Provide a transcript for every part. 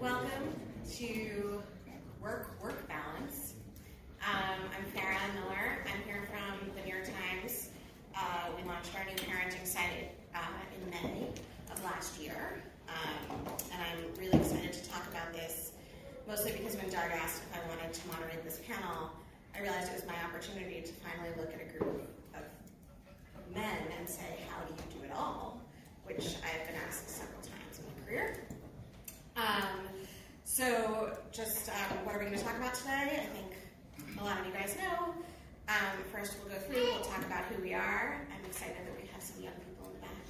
Welcome to Work Balance. I'm Farah Miller. I'm here from the New York Times. We launched our new parenting site in May of last year. And I'm really excited to talk about this, mostly because when Doug asked if I wanted to moderate this panel, I realized it was my opportunity to finally look at a group of men and say, how do you do it all? Which I've been asked several times in my career. What are we going to talk about today? I think a lot of you guys know. First, we'll go through, we'll talk about who we are. I'm excited that we have some young people in the back.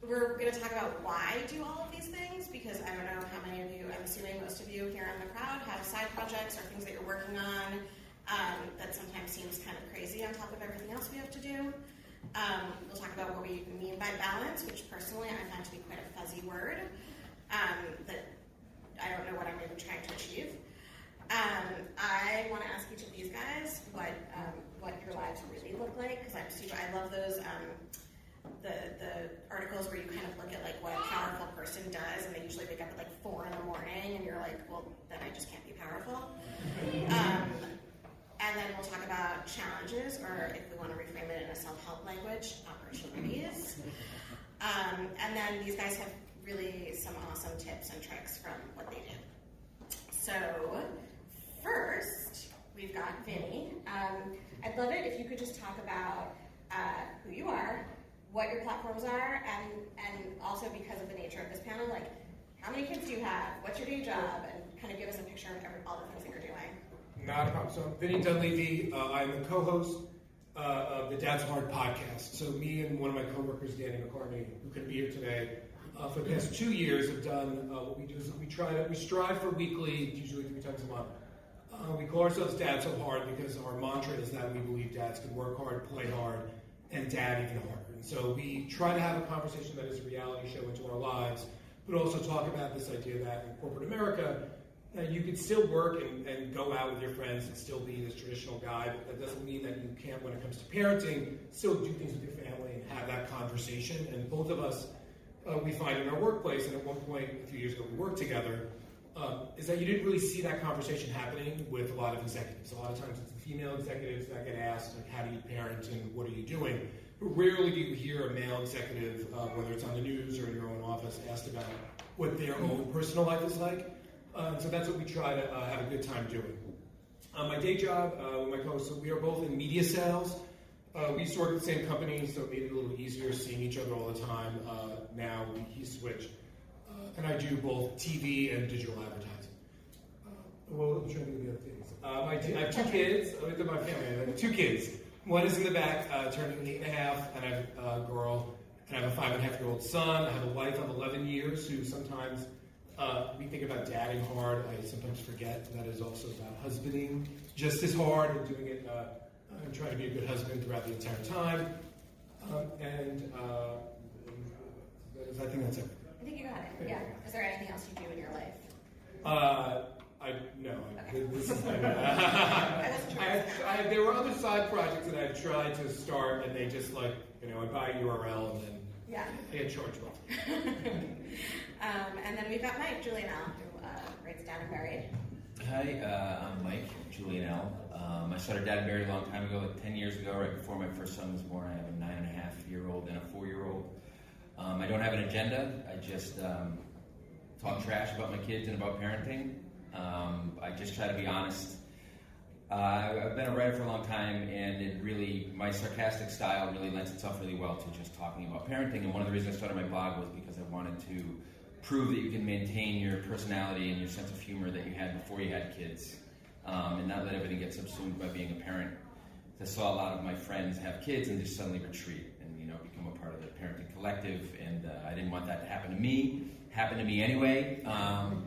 We're going to talk about why do all of these things, because I don't know how many of you, I'm assuming most of you here in the crowd have side projects or things that you're working on that sometimes seems kind of crazy on top of everything else we have to do. We'll talk about what we mean by balance, which personally I find to be quite a fuzzy word that I don't know what I'm even trying to achieve. I want to ask each of these guys what your lives really look like, because I love those the articles where you kind of look at like what a powerful person does, and they usually wake up at like 4 a.m, and you're like, well, then I just can't be powerful. And then we'll talk about challenges, or if we want to reframe it in a self-help language, opportunities. And then these guys have really some awesome tips and tricks from what they do. So first, we've got Vinnie. I'd love it if you could just talk about who you are, what your platforms are, and also because of the nature of this panel, like how many kids do you have, what's your day job, and kind of give us a picture of all the things that you're doing. Not a problem. So I'm Vinnie Dunleavy. I'm the co-host of the Dad's Hard podcast. So me and one of my co-workers, Danny McCartney, who couldn't be here today, for the past 2 years have done what we do is we strive for weekly, usually 3 times a month. We call ourselves Dad So Hard because our mantra is that we believe dads can work hard, play hard, and dad even harder. And so we try to have a conversation that is a reality show into our lives, but also talk about this idea that in corporate America, you can still work and go out with your friends and still be this traditional guy, but that doesn't mean that you can't, when it comes to parenting, still do things with your family and have that conversation. And both of us, we find in our workplace, and at one point a few years ago we worked together, is that you didn't really see that conversation happening with a lot of executives. A lot of times it's the female executives that get asked, like, how do you parent and what are you doing? But rarely do you hear a male executive, whether it's on the news or in your own office, asked about what their own personal life is like. So that's what we try to have a good time doing. My day job with my co-host, so we are both in media sales. We used to work at the same company, so it made it a little easier seeing each other all the time. Now he switched. And I do both TV and digital advertising. Well, I'm trying to do the other things. I have 2 kids. I looked at my family. I have 2 kids. One is in the back, turning 8 and a half, and I have a girl, and I have a 5.5-year-old son. I have a wife of 11 years who sometimes we think about dadding hard. I sometimes forget that is also about husbanding just as hard and doing it and trying to be a good husband throughout the entire time. I think that's it. I think you got it. Yeah. Is there anything else you do in your life? No. Okay. This is there were other side projects that I've tried to start, and they just I buy a URL and then I get charged off. And then we've got Mike, Julianelle, who writes Dad and Buried. Hi, I'm Mike, Julianelle. I started Dad and Buried a long time ago, like 10 years ago, right before my first son was born. I have a 9.5-year-old and a 4-year-old. I don't have an agenda. I just talk trash about my kids and about parenting. I just try to be honest. I've been a writer for a long time, and my sarcastic style really lends itself really well to just talking about parenting. And one of the reasons I started my blog was because I wanted to prove that you can maintain your personality and your sense of humor that you had before you had kids, and not let everything get subsumed by being a parent. I saw a lot of my friends have kids and just suddenly retreat and become a part of the parenting collective, and I didn't want that to happen to me. Happened to me anyway,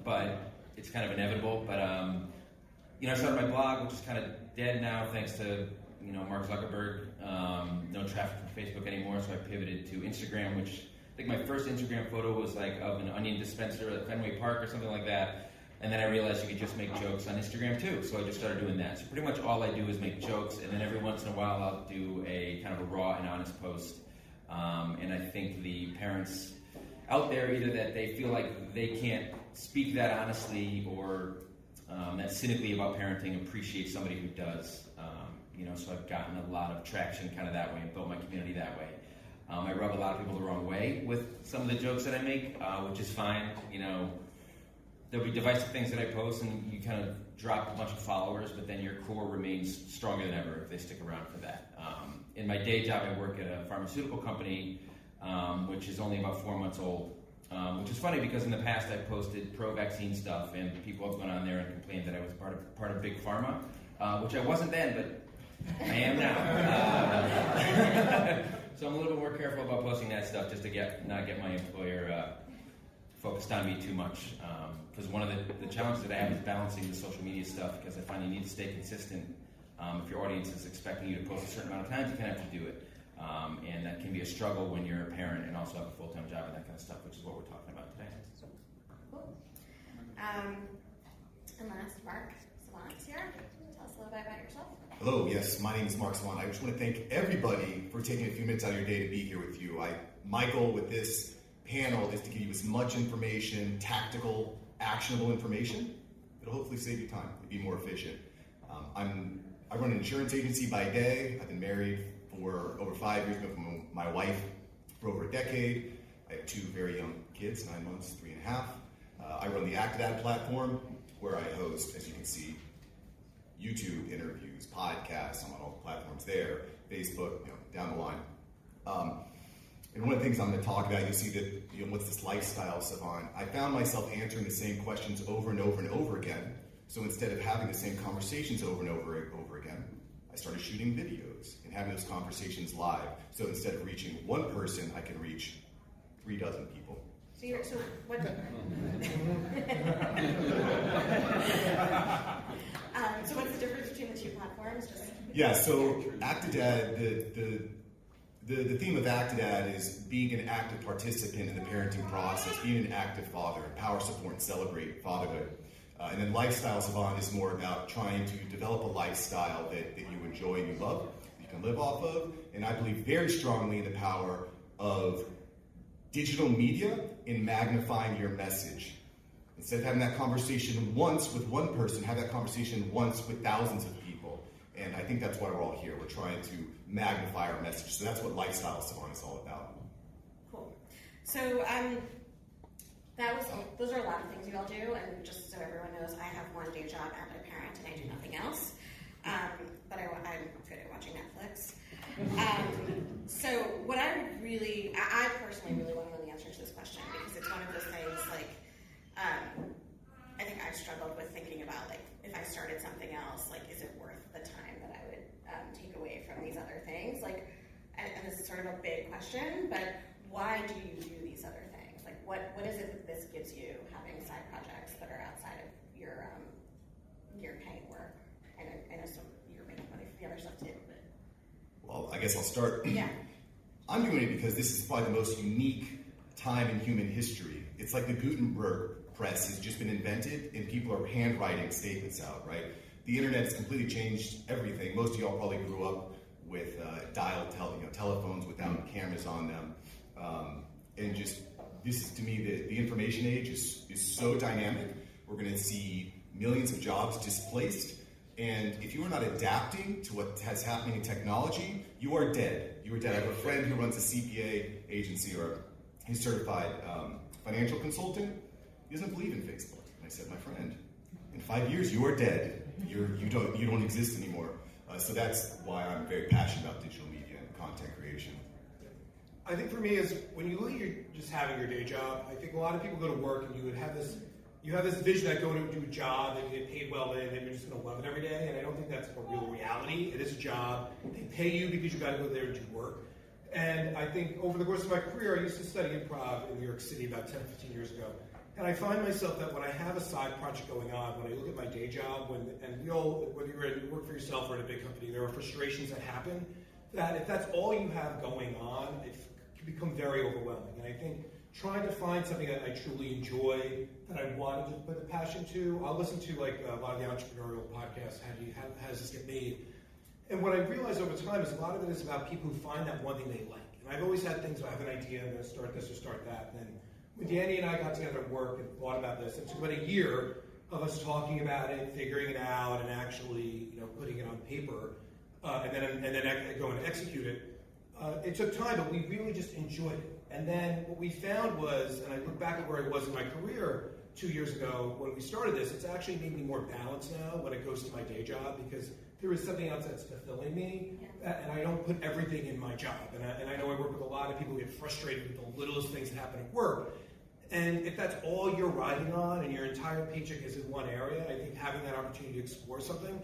but it's kind of inevitable. But I started my blog, which is kind of dead now thanks to Mark Zuckerberg. No traffic from Facebook anymore, so I pivoted to Instagram, which I think my first Instagram photo was like of an onion dispenser at Fenway Park or something like that. And then I realized you could just make jokes on Instagram too, so I just started doing that. So pretty much all I do is make jokes, and then every once in a while I'll do a kind of a raw and honest post. And I think the parents out there, either that they feel like they can't speak that honestly or that cynically about parenting, appreciate somebody who does. So I've gotten a lot of traction kind of that way and built my community that way. I rub a lot of people the wrong way with some of the jokes that I make, which is fine. There'll be divisive things that I post and you kind of drop a bunch of followers, but then your core remains stronger than ever if they stick around for that. In my day job, I work at a pharmaceutical company, which is only about 4 months old, which is funny because in the past I posted pro-vaccine stuff and people have gone on there and complained that I was part of Big Pharma, which I wasn't then, but I am now. So I'm a little bit more careful about posting that stuff just to not get my employer focused on me too much. Because one of the challenges that I have is balancing the social media stuff because I find you need to stay consistent. If your audience is expecting you to post a certain amount of times, you kind of have to do it. And that can be a struggle when you're a parent and also have a full-time job and that kind of stuff, which is what we're talking about today. Cool. And last, Mark Savant's here. Tell us a little bit about yourself. Hello, yes, my name is Mark Swan. I just want to thank everybody for taking a few minutes out of your day to be here with you. My goal with this panel is to give you as much information, tactical, actionable information. It'll hopefully save you time and be more efficient. I run an insurance agency by day. I've been married for over 5 years with my wife for over a decade. I have 2 very young kids, 9 months, 3.5. I run the ActedAd platform where I host, as you can see, YouTube interviews, podcasts. I'm on all the platforms there, Facebook, down the line. And one of the things I'm going to talk about, you'll see that, what's this lifestyle savant? I found myself answering the same questions over and over and over again. So instead of having the same conversations over and over again, I started shooting videos and having those conversations live. So instead of reaching one person, I can reach 3 dozen people. So what? So what's the difference between the 2 platforms? Yeah, so ActedAd, the theme of ActedAd is being an active participant in the parenting process, being an active father, empower, support, and celebrate fatherhood. And then Lifestyle Savant is more about trying to develop a lifestyle that you enjoy and you love, you can live off of. And I believe very strongly in the power of digital media in magnifying your message. Instead of having that conversation once with one person, have that conversation once with thousands of people. And I think that's why we're all here. We're trying to magnify our message. So that's what Lifestyle Savant is all about. Cool. So those are a lot of things you all do, and just so everyone knows, I have one day job and a parent, and I do nothing else. But I'm good at watching Netflix. So what I personally really want to know the answer to this question, because it's one of those things I think I've struggled with thinking about, if I started something else, is it worth the time that I would take away from these other things? And this is sort of a big question, but why do you do these other things? What is it that this gives you, having side projects that are outside of your paying work? And I know you're making money for the other stuff too, but. Well, I guess I'll start. Yeah. I'm doing it because this is probably the most unique time in human history. It's like the Gutenberg press has just been invented and people are handwriting statements out, right? The internet has completely changed everything. Most of y'all probably grew up with telephones without cameras on them. And just, this is, to me, the information age is so dynamic. We're going to see millions of jobs displaced. And if you are not adapting to what has happening in technology, you are dead. You are dead. I have a friend who runs a CPA agency, or he's certified financial consultant. He doesn't believe in Facebook. And I said, my friend, in 5 years, you are dead. You don't exist anymore. So that's why I'm very passionate about digital media and content creation. I think for me is when you look at just having your day job, I think a lot of people go to work and you have this vision that going to do a job and you get paid well in and you're just going to love it every day. And I don't think that's a real reality. It is a job. They pay you because you got to go there and do work. And I think over the course of my career, I used to study improv in New York City about 10, 15 years ago. And I find myself that when I have a side project going on, when I look at my day job, whether you work for yourself or in a big company, there are frustrations that happen, that if that's all you have going on, it can become very overwhelming. And I think trying to find something that I truly enjoy, that I wanted to put the passion to, I'll listen to a lot of the entrepreneurial podcasts, how does this get made? And what I realized over time is a lot of it is about people who find that one thing they like. And I've always had things, I have an idea, I'm going to start this or start that. And then when Danny and I got together at work and thought about this, it took about a year of us talking about it, figuring it out, and actually, putting it on paper, and then going to execute it. It took time, but we really just enjoyed it. And then what we found was, and I look back at where I was in my career 2 years ago when we started this, it's actually made me more balanced now when it goes to my day job, because there is something else that's fulfilling me, and I don't put everything in my job. And I know I work with a lot of people who get frustrated with the littlest things that happen at work. And if that's all you're riding on and your entire paycheck is in one area, I think having that opportunity to explore something.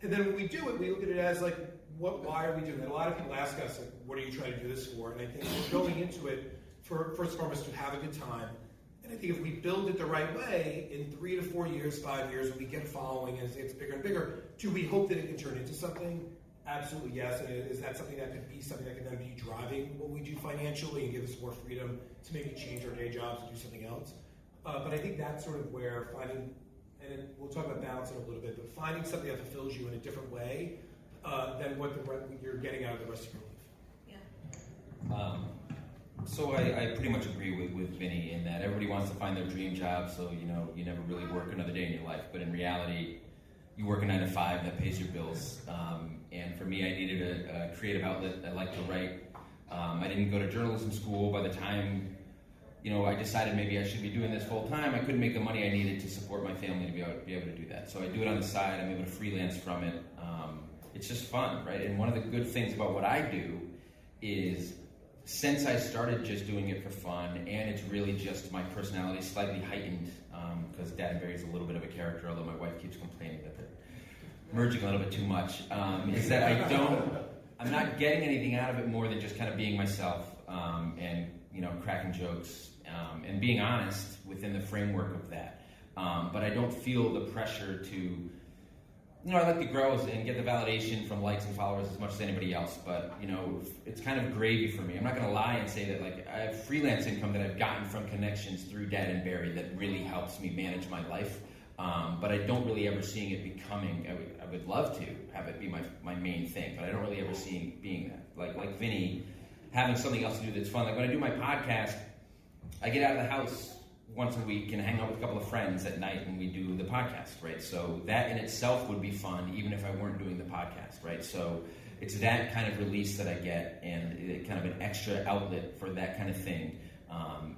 And then when we do it, we look at it as like, why are we doing that? A lot of people ask us, like, what are you trying to do this for? And I think we're going into it for, first and foremost, to have a good time. And I think if we build it the right way, in 3 to 4 years, 5 years, when we get a following and it gets bigger and bigger, do we hope that it can turn into something? Absolutely yes. And is that something that could be something that can then be driving what we do financially and give us more freedom to maybe change our day jobs and do something else? But I think that's sort of where finding, and we'll talk about balance in a little bit, but finding something that fulfills you in a different way than what you're getting out of the rest of your life. Yeah. So I pretty much agree with Vinnie in that everybody wants to find their dream job, so you never really work another day in your life. But in reality, you work a 9 to 5 that pays your bills. And for me, I needed a creative outlet. I like to write. I didn't go to journalism school. By the time I decided maybe I should be doing this full time, I couldn't make the money I needed to support my family to be able to do that. So I do it on the side. I'm able to freelance from it. It's just fun, right? And one of the good things about what I do is, since I started just doing it for fun, and it's really just my personality slightly heightened, because Dad and Barry is a little bit of a character, although my wife keeps complaining that they're merging a little bit too much, is that I'm not getting anything out of it more than just kind of being myself, and cracking jokes, and being honest within the framework of that. But I don't feel the pressure to, I like to grow and get the validation from likes and followers as much as anybody else, but it's kind of gravy for me. I'm not going to lie and say that I have freelance income that I've gotten from connections through Dad and Barry that really helps me manage my life, but I don't really ever seeing it becoming. I would love to have it be my main thing, but I don't really ever see it being that. Like Vinnie, having something else to do that's fun. Like when I do my podcast, I get out of the house once a week and hang out with a couple of friends at night and we do the podcast, right? So that in itself would be fun even if I weren't doing the podcast, right? So it's that kind of release that I get, and kind of an extra outlet for that kind of thing.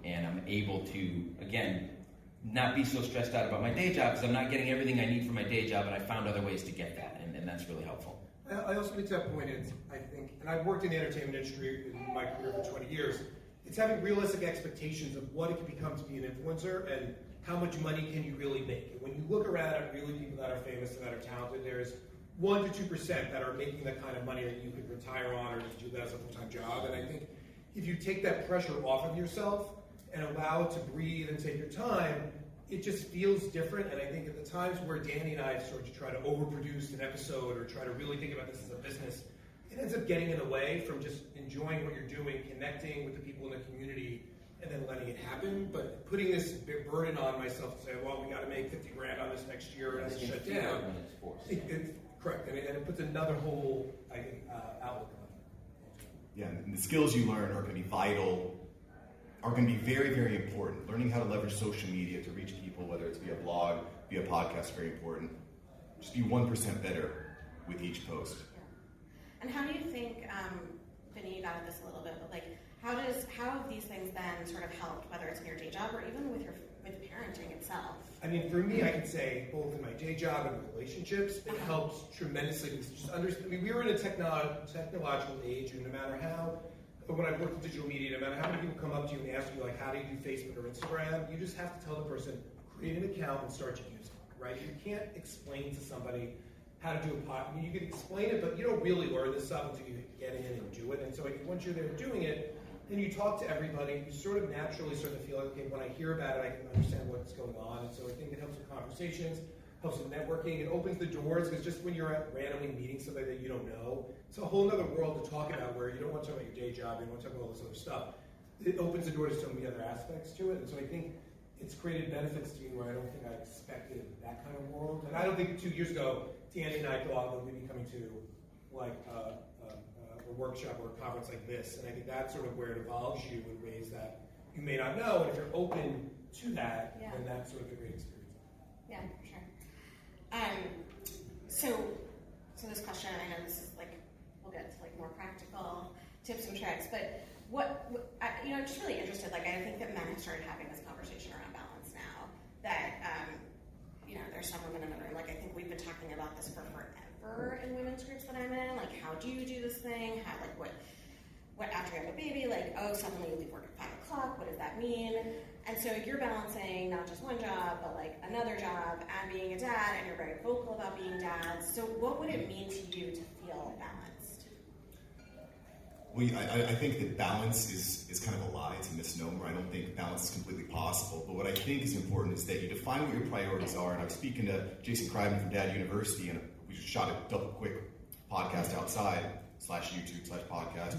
And I'm able to, again, not be so stressed out about my day job because I'm not getting everything I need for my day job, but I found other ways to get that, and that's really helpful. I also think to that point is, I think, and I've worked in the entertainment industry in my career for 20 years, it's having realistic expectations of what it can become to be an influencer and how much money can you really make. And when you look around at really people that are famous and that are talented, there's 1 to 2% that are making the kind of money that you could retire on or just do that as a full-time job. And I think if you take that pressure off of yourself and allow it to breathe and take your time, it just feels different. And I think at the times where Danny and I have started to try to overproduce an episode or try to really think about this as a business, it ends up getting in the way from just enjoying what you're doing, connecting with the people in the community, and then letting it happen. But putting this big burden on myself to say, well, we got to make 50 grand on this next year and then shut down. It's correct, and it puts another whole, I think, outlook on it. Yeah, and the skills you learn are going to be vital, are going to be very, very important. Learning how to leverage social media to reach people, whether it's via blog, via podcast, very important. Just be 1% better with each post. And how do you think, Vinnie, you got at this a little bit, but how have these things then sort of helped, whether it's in your day job or even with parenting itself? I mean, for me, I could say both in my day job and relationships, it helps tremendously. We were in a technological age, and no matter how, when I worked in digital media, no matter how many people come up to you and ask you, how do you do Facebook or Instagram, you just have to tell the person, create an account and start to use it, right? You can't explain to somebody how to do a pod. I mean, you can explain it, but you don't really learn this stuff until you get in and do it. And so once you're there doing it, then you talk to everybody, you sort of naturally start to feel like, okay, when I hear about it, I can understand what's going on. And so I think it helps with conversations, helps with networking, it opens the doors, because just when you're randomly meeting somebody that you don't know, it's a whole other world to talk about where you don't want to talk about your day job, you don't want to talk about all this other stuff. It opens the door to so many other aspects to it. And so I think it's created benefits to me where I don't think I expected that kind of world. And I don't think 2 years ago, Danny and I thought that we'd be coming to a workshop or a conference like this. And I think that's sort of where it evolves you in ways that you may not know. And if you're open to that, then that's sort of a great experience. Yeah, for sure. So this question, I know this is like, we'll get to like more practical tips and tricks, but I'm just really interested, like, I think that men have started having this conversation around balance now, that, there's some women in the room, like, I think we've been talking about this for forever in women's groups that I'm in, like, how do you do this thing, how, like, what after you have a baby, like, oh, suddenly you leave work at 5 o'clock, what does that mean? And so you're balancing not just one job, but like another job and being a dad, and you're very vocal about being dads. So what would it mean to you to feel balanced? Well, I think that balance is kind of a lie. It's a misnomer. I don't think balance is completely possible. But what I think is important is that you define what your priorities are. And I was speaking to Jason Kryman from Dad University, and we just shot a double quick podcast outside /YouTube/podcast.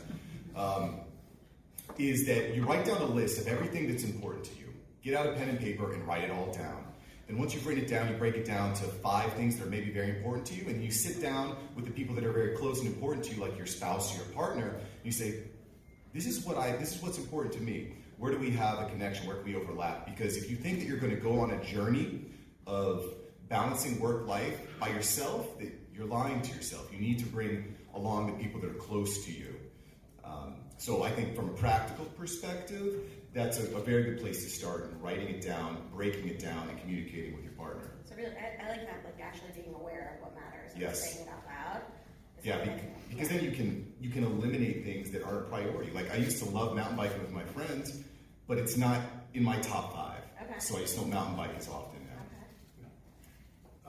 Is that you write down a list of everything that's important to you. Get out a pen and paper and write it all down. And once you've written it down, you break it down to 5 things that are maybe very important to you, and you sit down with the people that are very close and important to you, like your spouse or your partner, and you say, this is what's important to me. Where do we have a connection? Where can we overlap? Because if you think that you're going to go on a journey of balancing work-life by yourself, that you're lying to yourself. You need to bring along the people that are close to you. So I think from a practical perspective, that's a very good place to start in writing it down, breaking it down, and communicating with your partner. So really, I like that, like actually being aware of what matters and Yes. saying it out loud. Yeah, because then you can eliminate things that aren't a priority. Like, I used to love mountain biking with my friends, but it's not in my top 5. Okay. So I just don't mountain bike as often now.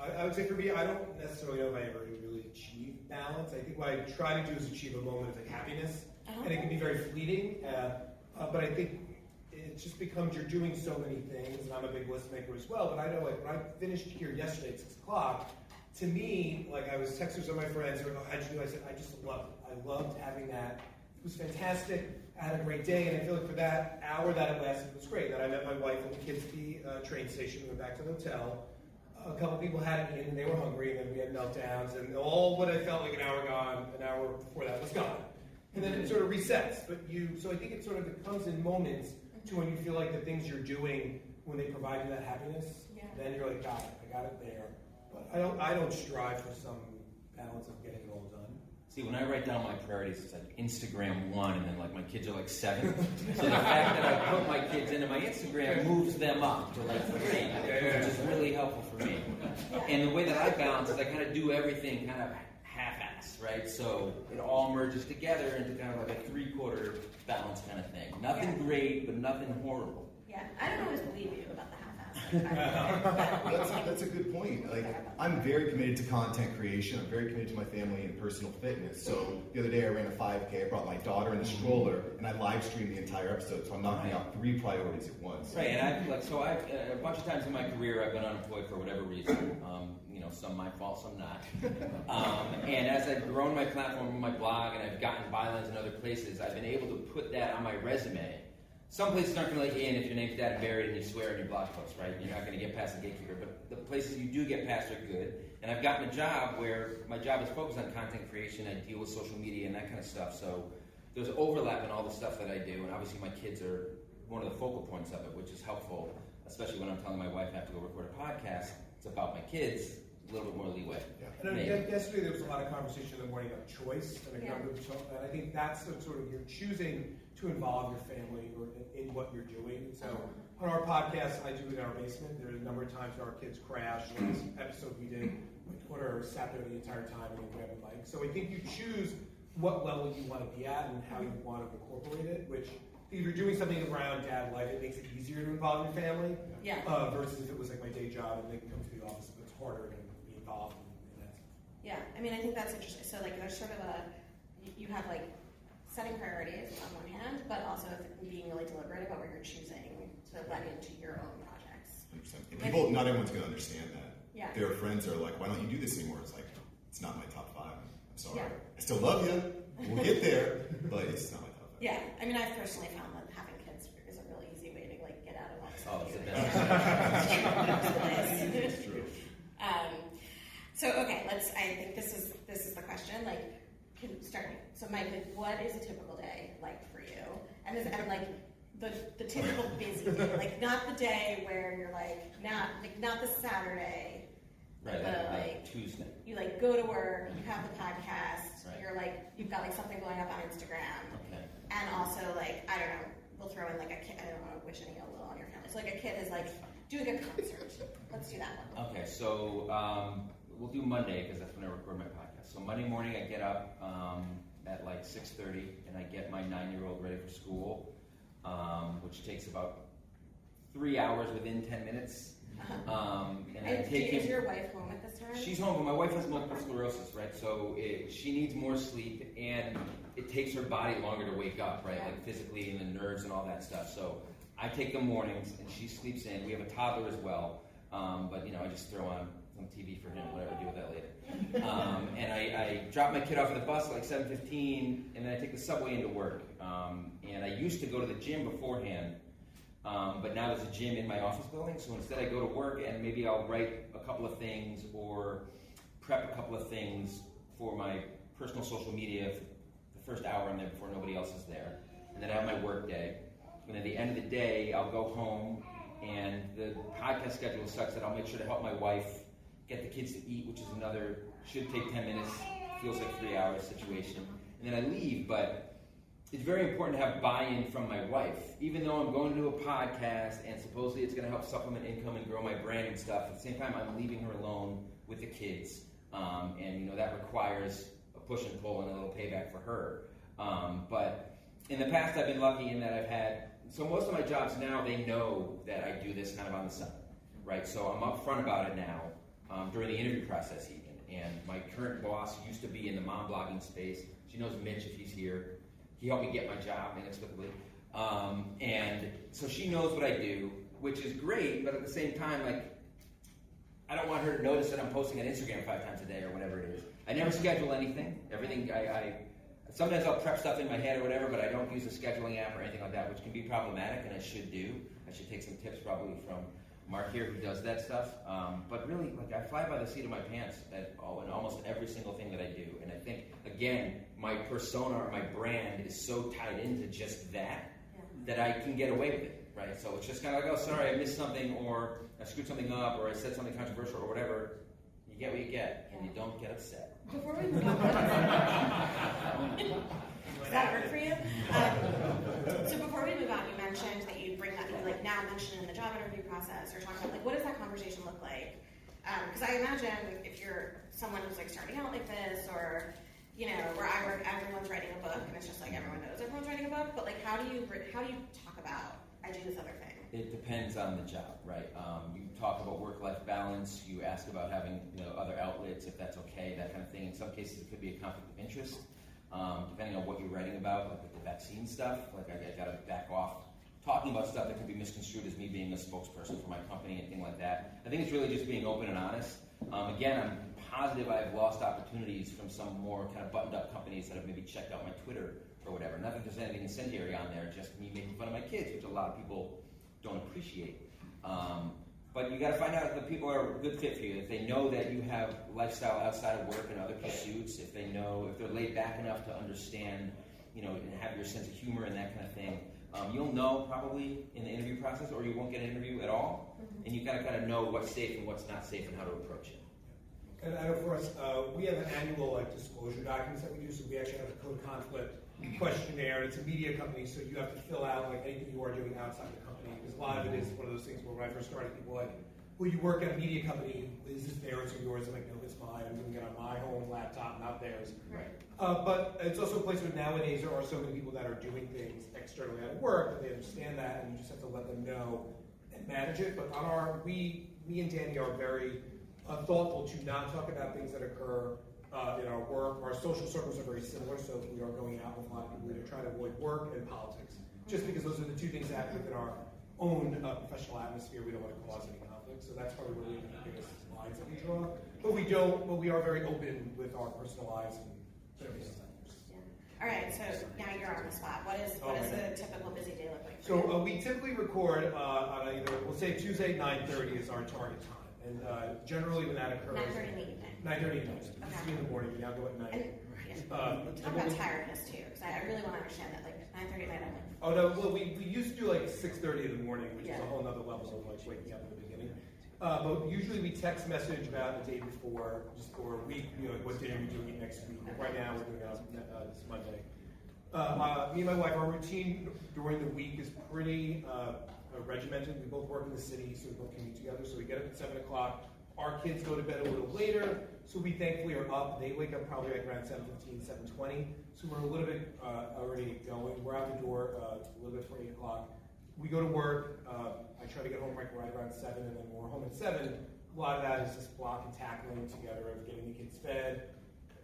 Okay. I would say for me, I don't necessarily know if I ever really achieve balance. I think what I try to do is achieve a moment of like happiness, and it can be very fleeting. But I think it just becomes you're doing so many things, and I'm a big list maker as well. But I know, like, when I finished here yesterday at 6 o'clock, to me, like, I was texting some of my friends, they were like, how'd you do? I said, I just loved it. I loved having that. It was fantastic. I had a great day, and I feel like for that hour that it lasted, it was great. Then I met my wife and the kids at the train station. We went back to the hotel. A couple people hadn't eaten, and they were hungry, and then we had meltdowns, and all what I felt like an hour before that was gone. And then it sort of resets. So I think it sort of comes in moments to when you feel like the things you're doing, when they provide you that happiness, then you're like, got it, I got it there. But I don't strive for some balance of getting it all done. See, when I write down my priorities, it's like Instagram 1, and then like my kids are like 7. So the fact that I put my kids into my Instagram moves them up to like 3, which is really helpful for me. And the way that I balance is I kind of do everything kind of half-ass, right? So it all merges together into kind of like a 3/4 balance kind of thing. Nothing great, but nothing horrible. Yeah, I don't always believe you about the half-ass. That's a good point. Like, I'm very committed to content creation. I'm very committed to my family and personal fitness. So the other day I ran a 5K. I brought my daughter in the stroller, and I live streamed the entire episode. So I'm knocking out 3 priorities at once. Right, and I've a bunch of times in my career I've been unemployed for whatever reason. Some my fault, some not. And as I've grown my platform, my blog, and I've gotten bylines in other places, I've been able to put that on my resume. Some places aren't going to let you in if your name's Dad and Buried and you swear in your blog post, right? You're not going to get past the gatekeeper. But the places you do get past are good. And I've gotten a job where my job is focused on content creation. I deal with social media and that kind of stuff. So there's overlap in all the stuff that I do. And obviously my kids are one of the focal points of it, which is helpful, especially when I'm telling my wife I have to go record a podcast. It's about my kids. A little bit more leeway. Yeah. And yesterday there was a lot of conversation in the morning about choice, and I think that's sort of you're choosing to involve your family or in what you're doing. So on our podcast, I do it in our basement. There's a number of times our kids crash. Last episode we did, my daughter sat there the entire time and grabbed a mic. So I think you choose what level you want to be at and how you want to incorporate it, which if you're doing something around dad life, it makes it easier to involve your family. Yeah. Versus if it was like my day job and then come to the office, it's harder to be involved in that. Yeah, I mean, I think that's interesting. So, like, there's sort of you have, like, setting priorities on one hand, but also being really deliberate about what you're choosing to let into your own projects. 100%. And not everyone's going to understand that. Yeah. Their friends are like, why don't you do this anymore? It's like, it's not my top 5. I'm sorry. Yeah. I still love you. We'll get there, but it's not my top 5. Yeah, I mean, I've personally found that having kids is a really easy way to, like, get out of all this. Oh, it's the It's true. So okay, I think this is the question. Like, can start. So Mike, like, what is a typical day like for you? And like the typical busy day, like not the day where you're not the Saturday, Right, like Tuesday. You like go to work, you have the podcast, Right. you're like you've got like something going up on Instagram, Okay. and also like I don't know, we'll throw in like a kid. I don't want to wish any ill will on your family. So like a kid is like doing a concert. Let's do that one. Okay, so we'll do Monday because that's when I record my podcast. So Monday morning I get up at like 6:30 and I get my 9-year-old ready for school, which takes about 3 hours within 10 minutes. And I take is your wife home at this time? She's home, but my wife has multiple sclerosis, right? So she needs more sleep, and it takes her body longer to wake up, right? Yeah. Like physically and the nerves and all that stuff. So I take the mornings, and she sleeps in. We have a toddler as well, but I just throw on some TV for him, whatever, deal with that later. And I drop my kid off at the bus at like 7:15, and then I take the subway into work. And I used to go to the gym beforehand. But now there's a gym in my office building, so instead I go to work and maybe I'll write a couple of things or prep a couple of things for my personal social media for the first hour I'm there before nobody else is there. And then I have my work day. And at the end of the day, I'll go home, and the podcast schedule is such that I'll make sure to help my wife get the kids to eat, which is another, should take 10 minutes, feels like 3 hours situation. And then I leave, but it's very important to have buy-in from my wife. Even though I'm going to do a podcast and supposedly it's going to help supplement income and grow my brand and stuff, at the same time I'm leaving her alone with the kids. And that requires a push and pull and a little payback for her. But in the past I've been lucky in that I've had, so most of my jobs now, they know that I do this kind of on the side, right? So I'm upfront about it now during the interview process even. And my current boss used to be in the mom blogging space. She knows Mitch if he's here. He helped me get my job inexplicably. And so she knows what I do, which is great, but at the same time, like, I don't want her to notice that I'm posting on Instagram 5 times a day or whatever it is. I never schedule anything. Everything, sometimes I'll prep stuff in my head or whatever, but I don't use a scheduling app or anything like that, which can be problematic, and I should do. I should take some tips probably from Mark here who does that stuff. But really, like, I fly by the seat of my pants in almost every single thing that I do. And I think, again, my persona or my brand is so tied into just that, that I can get away with it, right? So it's just kind of like, oh, sorry, I missed something, or I screwed something up, or I said something controversial, or whatever. You get what you get, and you don't get upset. Before we move on, does that work for you? So before we move on, you mentioned that you bring that, you like now mention in the job interview process, or talk about like what does that conversation look like? Because I imagine if you're someone who's like starting out like this, or where I work, everyone's writing a book, and it's just like everyone knows everyone's writing a book. But like, how do you talk about I do this other thing? It depends on the job, right? You talk about work-life balance. You ask about having other outlets, if that's okay, that kind of thing. In some cases, it could be a conflict of interest, depending on what you're writing about, like with the vaccine stuff. Like I got to back off talking about stuff that could be misconstrued as me being a spokesperson for my company and things like that. I think it's really just being open and honest. Again, I'm positive I've lost opportunities from some more kind of buttoned-up companies that have maybe checked out my Twitter or whatever. Not that there's anything incendiary on there, just me making fun of my kids, which a lot of people don't appreciate. But you got to find out if the people are a good fit for you. If they know that you have lifestyle outside of work and other pursuits, if they're laid back enough to understand, and have your sense of humor and that kind of thing. You'll know probably in the interview process, or you won't get an interview at all. Mm-hmm. And you got to kind of know what's safe and what's not safe and how to approach it. And I know for us, we have an annual disclosure documents that we do. So we actually have a code conflict questionnaire. It's a media company, so you have to fill out like anything you are doing outside the company. Because a lot of it is one of those things where when I first started, people were like, well, you work at a media company, is this theirs or yours? I'm like, no, it's mine. I'm doing it on my home laptop, not theirs. Right. But it's also a place where nowadays there are so many people that are doing things externally out of work that they understand that, and you just have to let them know and manage it. But me and Danny are very thoughtful to not talk about things that occur in our work. Our social circles are very similar, so if we are going out with a lot of people, we try to avoid work and politics, just because those are the two things that happen within our own professional atmosphere. We don't want to cause any conflict, so that's probably where we have the biggest lines that we draw. But we are very open with our personal lives and everything. All right, so now you're on the spot. What is a typical busy day look like? So we typically record on either, we'll say Tuesday 9:30 is our target time, and generally when that occurs, 9:30 in the evening. 9:30 in the evening. Okay. It's in the morning. We now go at night. Talk about tiredness too, because I really want to understand that. Like 9:30 at night, I'm like, Oh no, well we used to do like 6:30 in the morning, which is Yeah. a whole nother level of like waking up in the beginning. But usually we text message about the day before, just for a week, you know, like what day are we doing it next week? Like right now we're doing it on this Monday. Me and my wife, our routine during the week is pretty regimented. We both work in the city, so we both commute together. So we get up at 7 o'clock. Our kids go to bed a little later, so we thankfully are up. They wake up probably like around 7:15, 7:20. So we're a little bit already going. We're out the door a little bit before 8 o'clock. We go to work. I try to get home right around 7, and then when we're home at 7, a lot of that is just block and tackling together of getting the kids fed,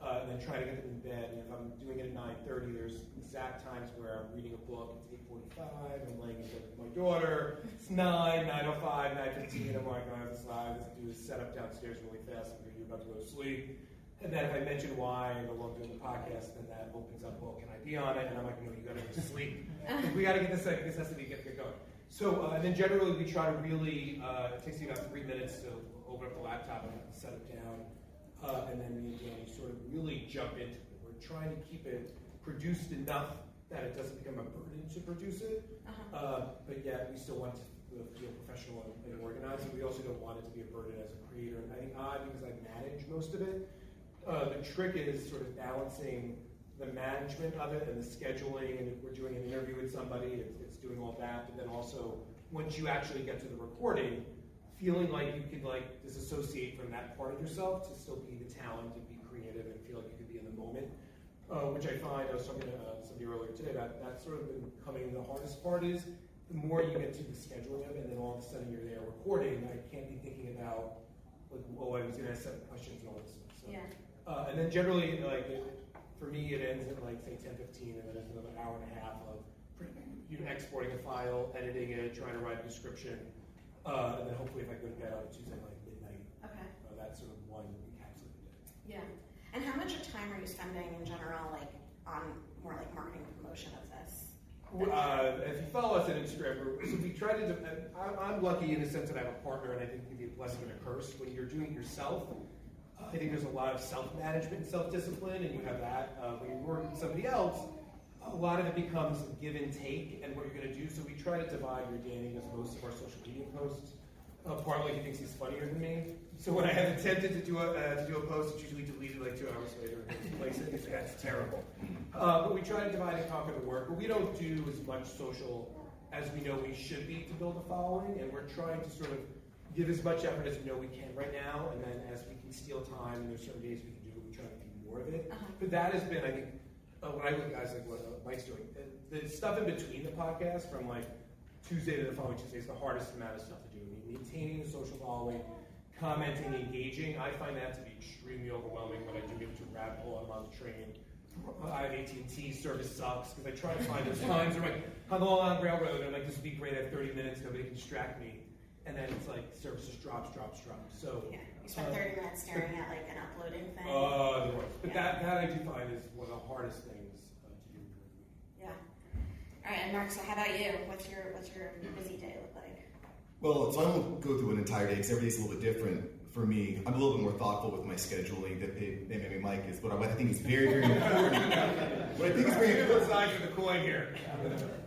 and then trying to get them in bed. And if I'm doing it at 9:30, there's exact times where I'm reading a book. It's 8:45. I'm laying in bed with my daughter. It's 9, 9:05, 9:15. I'm like, I have to slide. Let's do this setup downstairs really fast because you're about to go to sleep. And then if I mention why I no longer doing the podcast, then that opens up, well, can I be on it? And I'm like, no, you gotta go to sleep. We gotta get this has to be get going. So, and then generally we try to really, it takes me about 3 minutes to open up the laptop and set it down. And then me and Danny sort of really jump into it. We're trying to keep it produced enough that it doesn't become a burden to produce it. But yet we still want to feel professional and organized. And we also don't want it to be a burden as a creator. And I think because I manage most of it, the trick is sort of balancing the management of it and the scheduling, and if we're doing an interview with somebody, it's doing all that, but then also, once you actually get to the recording, feeling like you could like disassociate from that part of yourself to still be the talent and be creative and feel like you could be in the moment, which I find, I was talking to somebody earlier today, that's sort of been becoming the hardest part is, the more you get to the scheduling of it, and then all of a sudden you're there recording, I can't be thinking about, like, oh, I was going to ask 7 questions and all this stuff. So. yeah. And then generally, like, for me, it ends at like, say, 10:15, and then there's another hour and a half of exporting a file, editing it, trying to write a description, and then hopefully if I go to bed on Tuesday, like midnight, Okay. that's sort of one encapsulated day. Yeah. And how much of time are you spending in general, like, on more like marketing and promotion of this? If you follow us on Instagram, so we try to, I'm lucky in the sense that I have a partner, and I think it can be a blessing and a curse. When you're doing it yourself, I think there's a lot of self-management and self-discipline, and you have that. When you're working with somebody else, a lot of it becomes give and take and what you're going to do. So we try to divide. Danny does most of our social media posts. Partly he thinks he's funnier than me. So when I have attempted to do a post, it's usually deleted like 2 hours later. That's terrible. But we try to divide and conquer the work. But we don't do as much social as we know we should be to build a following. And we're trying to sort of give as much effort as we know we can right now. And then as we can steal time, and there's certain days we can do it, we try to do more of it. But that has been, I think, when I look at guys like what Mike's doing, the stuff in between the podcast from like Tuesday to the following Tuesday is the hardest amount of stuff to do. I mean, maintaining the social following, commenting, engaging, I find that to be extremely overwhelming when I do get into a rabbit hole. I'm on the train. I have AT&T, service sucks, because I try to find those times where I'm like, on the Long Island Railroad, and I'm like, this would be great, I have 30 minutes, nobody can distract me. And then it's like, service just drops. So, Yeah. You spend 30 minutes staring at like an uploading thing. the worst. But that I do find is one of the hardest things to do. Yeah. All right, and Mark, so how about you? What's your busy day look like? Well, so I won't go through an entire day because every day's a little bit different for me. I'm a little bit more thoughtful with my scheduling than maybe Mike is, but what I think is very, very important. What I think is very important. Sides of the coin here.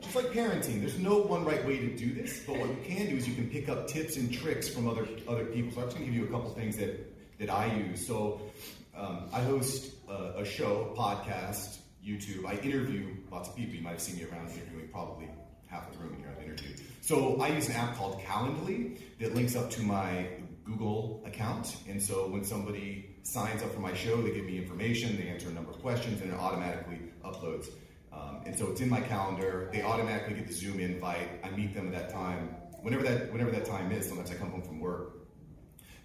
Just like parenting, there's no one right way to do this, but what you can do is you can pick up tips and tricks from other people. So I'm just going to give you a couple things that I use. So I host a show, a podcast, YouTube. I interview lots of people. You might have seen me around interviewing probably half the room here I've interviewed. So I use an app called Calendly that links up to my Google account. And so when somebody signs up for my show, they give me information, they answer a number of questions, and it automatically uploads. And so it's in my calendar. They automatically get the Zoom invite. I meet them at that time, whenever that time is. Sometimes I come home from work.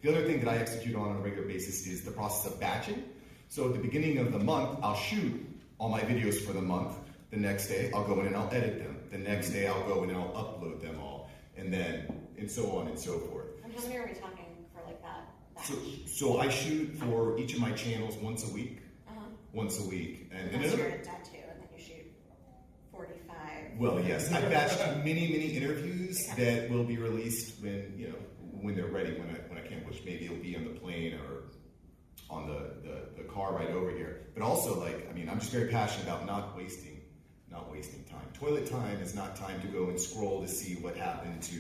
The other thing that I execute on a regular basis is the process of batching. So at the beginning of the month, I'll shoot all my videos for the month. The next day, I'll go in and I'll edit them. The next day, I'll go in and I'll upload them all. And so on and so forth. And how many are we talking for like that batch? So I shoot for each of my channels once a week. Once a week. And you're at dad too, and then you shoot 45. Well, yes. I've batched many interviews that will be released when they're ready, when I can't, which maybe it'll be on the plane or on the car ride over here. But also, like, I mean, I'm just very passionate about not wasting time. Toilet time is not time to go and scroll to see what happened to,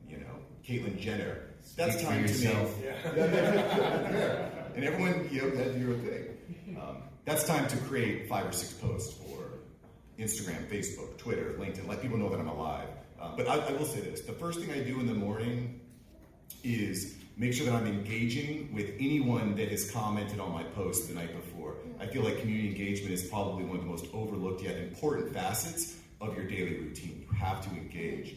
you know, Caitlyn Jenner. That's Speak time for to yourself. make. And everyone, you know, that's your thing. That's time to create 5 or 6 posts for Instagram, Facebook, Twitter, LinkedIn. Let people know that I'm alive. But I will say this: the first thing I do in the morning is make sure that I'm engaging with anyone that has commented on my post the night before. I feel like community engagement is probably one of the most overlooked yet important facets of your daily routine. You have to engage.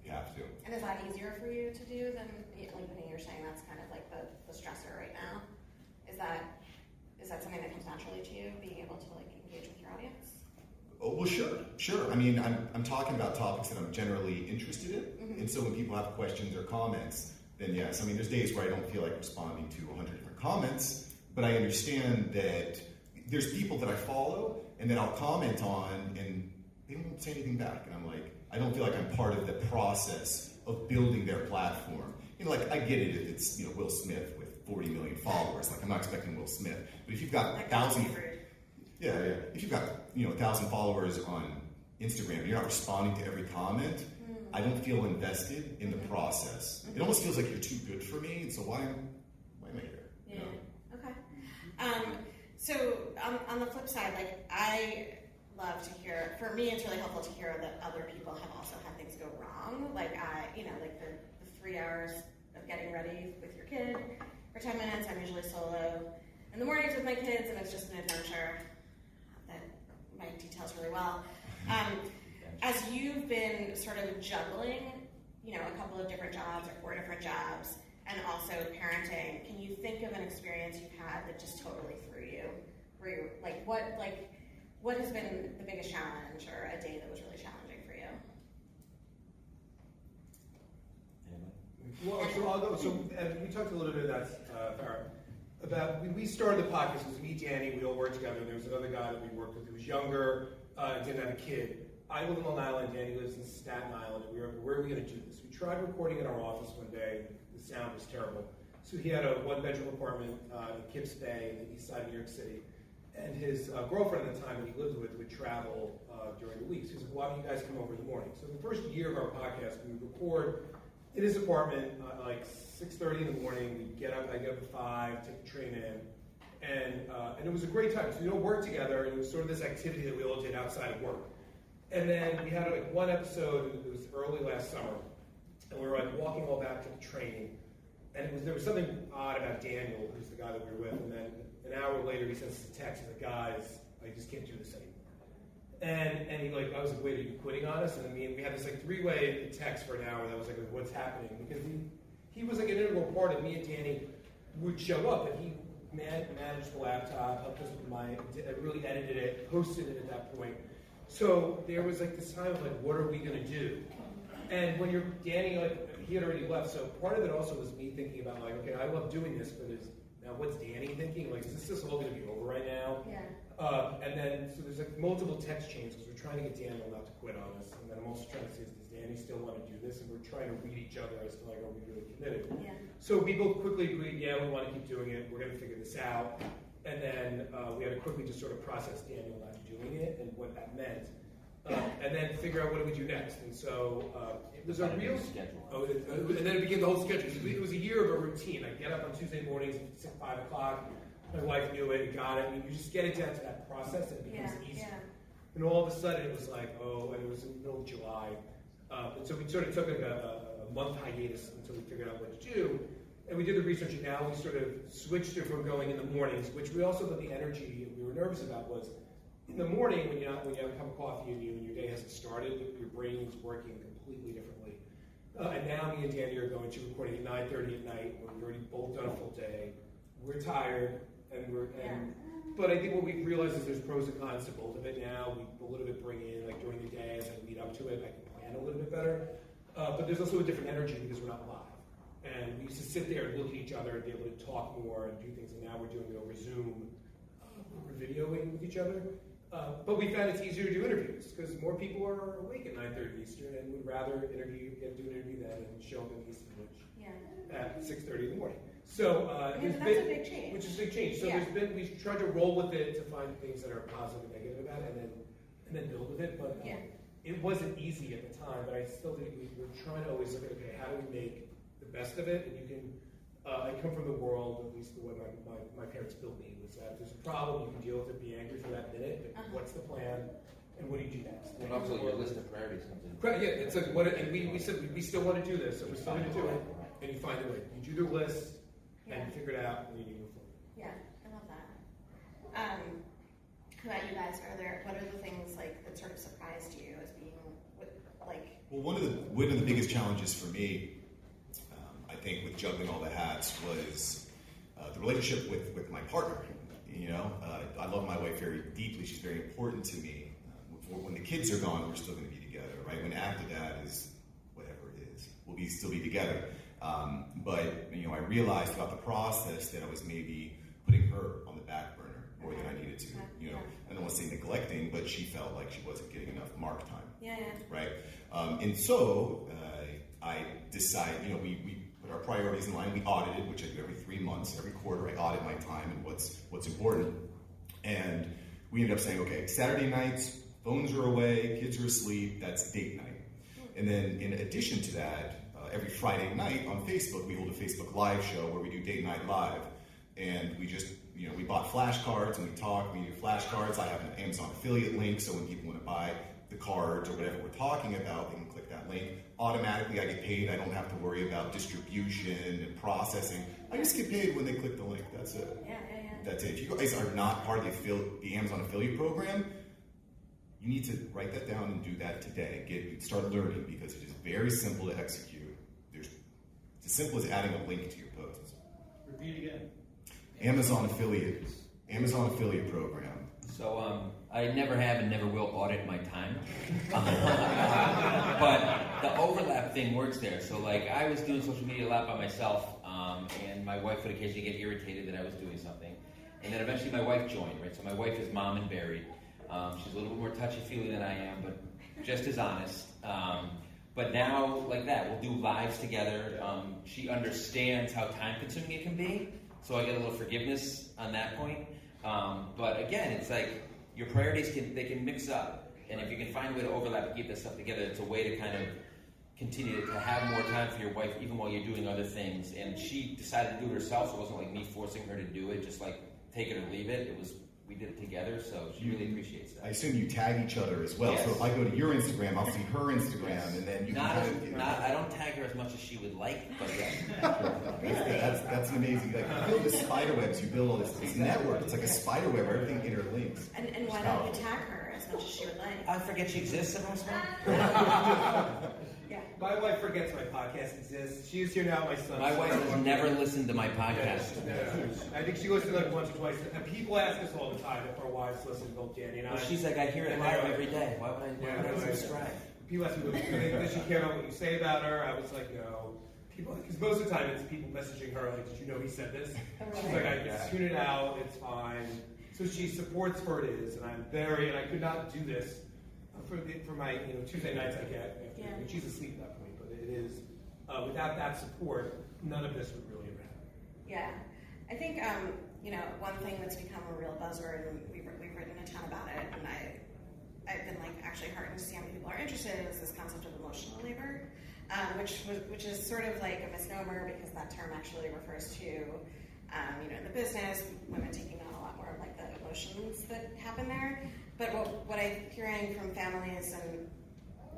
You have to. And is that easier for you to do than, like, Vinnie, you're saying that's kind of like the stressor right now? Is that something that comes naturally to you, being able to, like, engage with your audience? Oh, well, sure. I mean, I'm talking about topics that I'm generally interested in. And so when people have questions or comments, then yes. I mean, there's days where I don't feel like responding to 100 different comments, but I understand that there's people that I follow and that I'll comment on and they don't say anything back. And I'm like, I don't feel like I'm part of the process of building their platform. You know, like, I get it if it's, you know, Will Smith with 40 million followers. Like, I'm not expecting Will Smith. But if you've got 1,000... Yeah. If you've got, you know, 1,000 followers on Instagram and you're not responding to every comment, I don't feel invested in the process. It almost feels like you're too good for me, and so why am I here? Yeah. You know? Okay. So on the flip side, like, I love to hear. For me, it's really helpful to hear that other people have also had things go wrong. Like, like the 3 hours of getting ready with your kid for 10 minutes. I'm usually solo in the mornings with my kids, and it's just an adventure that Mike details really well. As you've been sort of juggling, you know, a couple of different jobs or 4 different jobs, and also parenting, can you think of an experience you've had that just totally threw you? Where you're what has been the biggest challenge or a day that was really challenging for you? Well, so I'll go. So we talked a little bit about Farah. We started the podcast. It was me, Danny. We all worked together. There was another guy that we worked with who was younger, didn't have a kid. I live in Long Island. Danny lives in Staten Island. And we were, where are we going to do this? We tried recording in our office one day. The sound was terrible. So he had a 1-bedroom apartment in Kips Bay in the east side of New York City. And his girlfriend at the time that he lived with would travel during the week. So he said, why don't you guys come over in the morning? So the first year of our podcast, we would record in his apartment like 6:30 in the morning. We'd get up, I'd get up at 5, take the train in. And it was a great time. So we all worked together, and it was sort of this activity that we all did outside of work. And then we had like one episode, it was early last summer, and we were like walking all back to the train, and there was something odd about Daniel, who's the guy that we were with, and then an hour later he sends us a text, and the guys, I just can't do this anymore. And he I was like, wait, are you quitting on us? And I mean, we had this like 3-way text for an hour that was like, what's happening? Because he was like an integral part of me and Danny would show up, and he managed the laptop, helped us with really edited it, posted it at that point. So there was like this time of like, what are we gonna do? And when you're Danny, like, he had already left, so part of it also was me thinking about like, okay, I love doing this, but now what's Danny thinking? Like, is this just all gonna be over right now? Yeah. And then, so there's like multiple text chains because we're trying to get Daniel not to quit on us. And then I'm also trying to say, does Danny still want to do this? And we're trying to read each other as to like, are we really committed? Yeah. So we both quickly agreed, yeah, we want to keep doing it. We're going to figure this out. And then we had to quickly just sort of process Daniel not doing it and what that meant. And then figure out what do we do next. And so it was a real schedule. And then it became the whole schedule. So it was a year of a routine. I get up on Tuesday mornings at 5 o'clock. My wife knew it, got it. I mean, you just get it down to that process, and it becomes easy. Yeah. And all of a sudden, it was like, and it was in the middle of July. And so we sort of took like a month hiatus until we figured out what to do. And we did the research, and now we sort of switched it from going in the mornings, which we also thought the energy we were nervous about was in the morning when you have a cup of coffee and your day hasn't started, your brain's working completely differently. And now me and Danny are going to recording at 9:30 at night when we've already both done a full day. We're tired. But I think what we've realized is there's pros and cons to both of it now. We a little bit bring in, like during the day as I lead up to it, I can plan a little bit better. But there's also a different energy because we're not live. And we used to sit there and look at each other and be able to talk more and do things, and now we're doing it over Zoom. We're videoing with each other. But we found it's easier to do interviews because more people are awake at 9:30 Eastern and would rather do an interview then and show up in East Village at 6:30 in the morning. So that's a big change. which is a big change. So we've tried to roll with it to find things that are positive and negative about it, and then build with it. But it wasn't easy at the time. But I still think we're trying to always look at, okay, how do we make the best of it? And you can. I come from the world, at least the way my parents built me, was that if there's a problem, you can deal with it, be angry for that minute, but what's the plan, and what do you do next? And also your list of priorities comes in. Yeah, it's like, and we said, we still want to do this, so we're still going to do it, and you find a way. You do the list, and you figure it out, and you move forward. Yeah, I love that. How about you guys? What are the things like that sort of surprised you as being like? Well, one of the biggest challenges for me, I think, with juggling all the hats was the relationship with my partner. I love my wife very deeply. She's very important to me. When the kids are gone, we're still going to be together, right? When after that is whatever it is, we'll still be together. But I realized throughout the process that I was maybe putting her on the back burner more than I needed to. I don't want to say neglecting, but she felt like she wasn't getting enough mark time. Yeah. Right. And so I decided, we put our priorities in line. We audited, which I do every 3 months. Every quarter, I audit my time and what's important. And we ended up saying, okay, Saturday nights, phones are away, kids are asleep. That's date night. And then in addition to that, every Friday night on Facebook, we hold a Facebook Live show where we do date night live. And we just, we bought flashcards and we talk. We do flashcards. I have an Amazon affiliate link, so when people want to buy the cards or whatever we're talking about, they can click that link. Automatically, I get paid. I don't have to worry about distribution and processing. I just get paid when they click the link. That's it. Yeah. That's it. If you guys are not part of the Amazon affiliate program, you need to write that down and do that today. Start learning, because it is very simple to execute. It's as simple as adding a link to your posts. Repeat again. Amazon affiliate program. So I never have and never will audit my time. But the overlap thing works there. So like I was doing social media a lot by myself, and my wife would occasionally get irritated that I was doing something. And then eventually my wife joined, right? So my wife is mom and buried. She's a little bit more touchy-feely than I am, but just as honest. But now, like that, we'll do lives together. She understands how time-consuming it can be, so I get a little forgiveness on that point. But again, it's like your priorities can mix up, and if you can find a way to overlap and keep this stuff together, it's a way to kind of continue to have more time for your wife, even while you're doing other things. And she decided to do it herself, so it wasn't like me forcing her to do it, just like take it or leave it. We did it together, so she really appreciates that. I assume you tag each other as well. Yes. So if I go to your Instagram, I'll see her Instagram, and then you can I don't tag her as much as she would like, but yes. That's an amazing. Like you build the spider webs, you build all this network. It's like a spider web where everything interlinks. And why don't you tag her as much as she would like? I forget she exists every once in a while. Yeah. My wife forgets my podcast exists. She is here now, my son. My wife has never listened to my podcast. I think she listened like once or twice. And people ask us all the time if our wives listen, both Danny and I. Well, she's like, I hear it live every day. Why would I subscribe? People ask me, does she care about what you say about her? I was like, no. Because most of the time it's people messaging her, like, did you know he said this? She's like, I tune it out, it's fine. So she supports where it is, and I could not do this for my Tuesday nights I get. I mean, she's asleep at that point, but it is, without that support, none of this would really ever happen. Yeah. I think, one thing that's become a real buzzword, and we've written a ton about it, and I've been like actually heartened to see how many people are interested in, is this concept of emotional labor, which is sort of like a misnomer, because that term actually refers to, in the business, women taking on a lot more of like the emotions that happen there. But what I'm hearing from families, and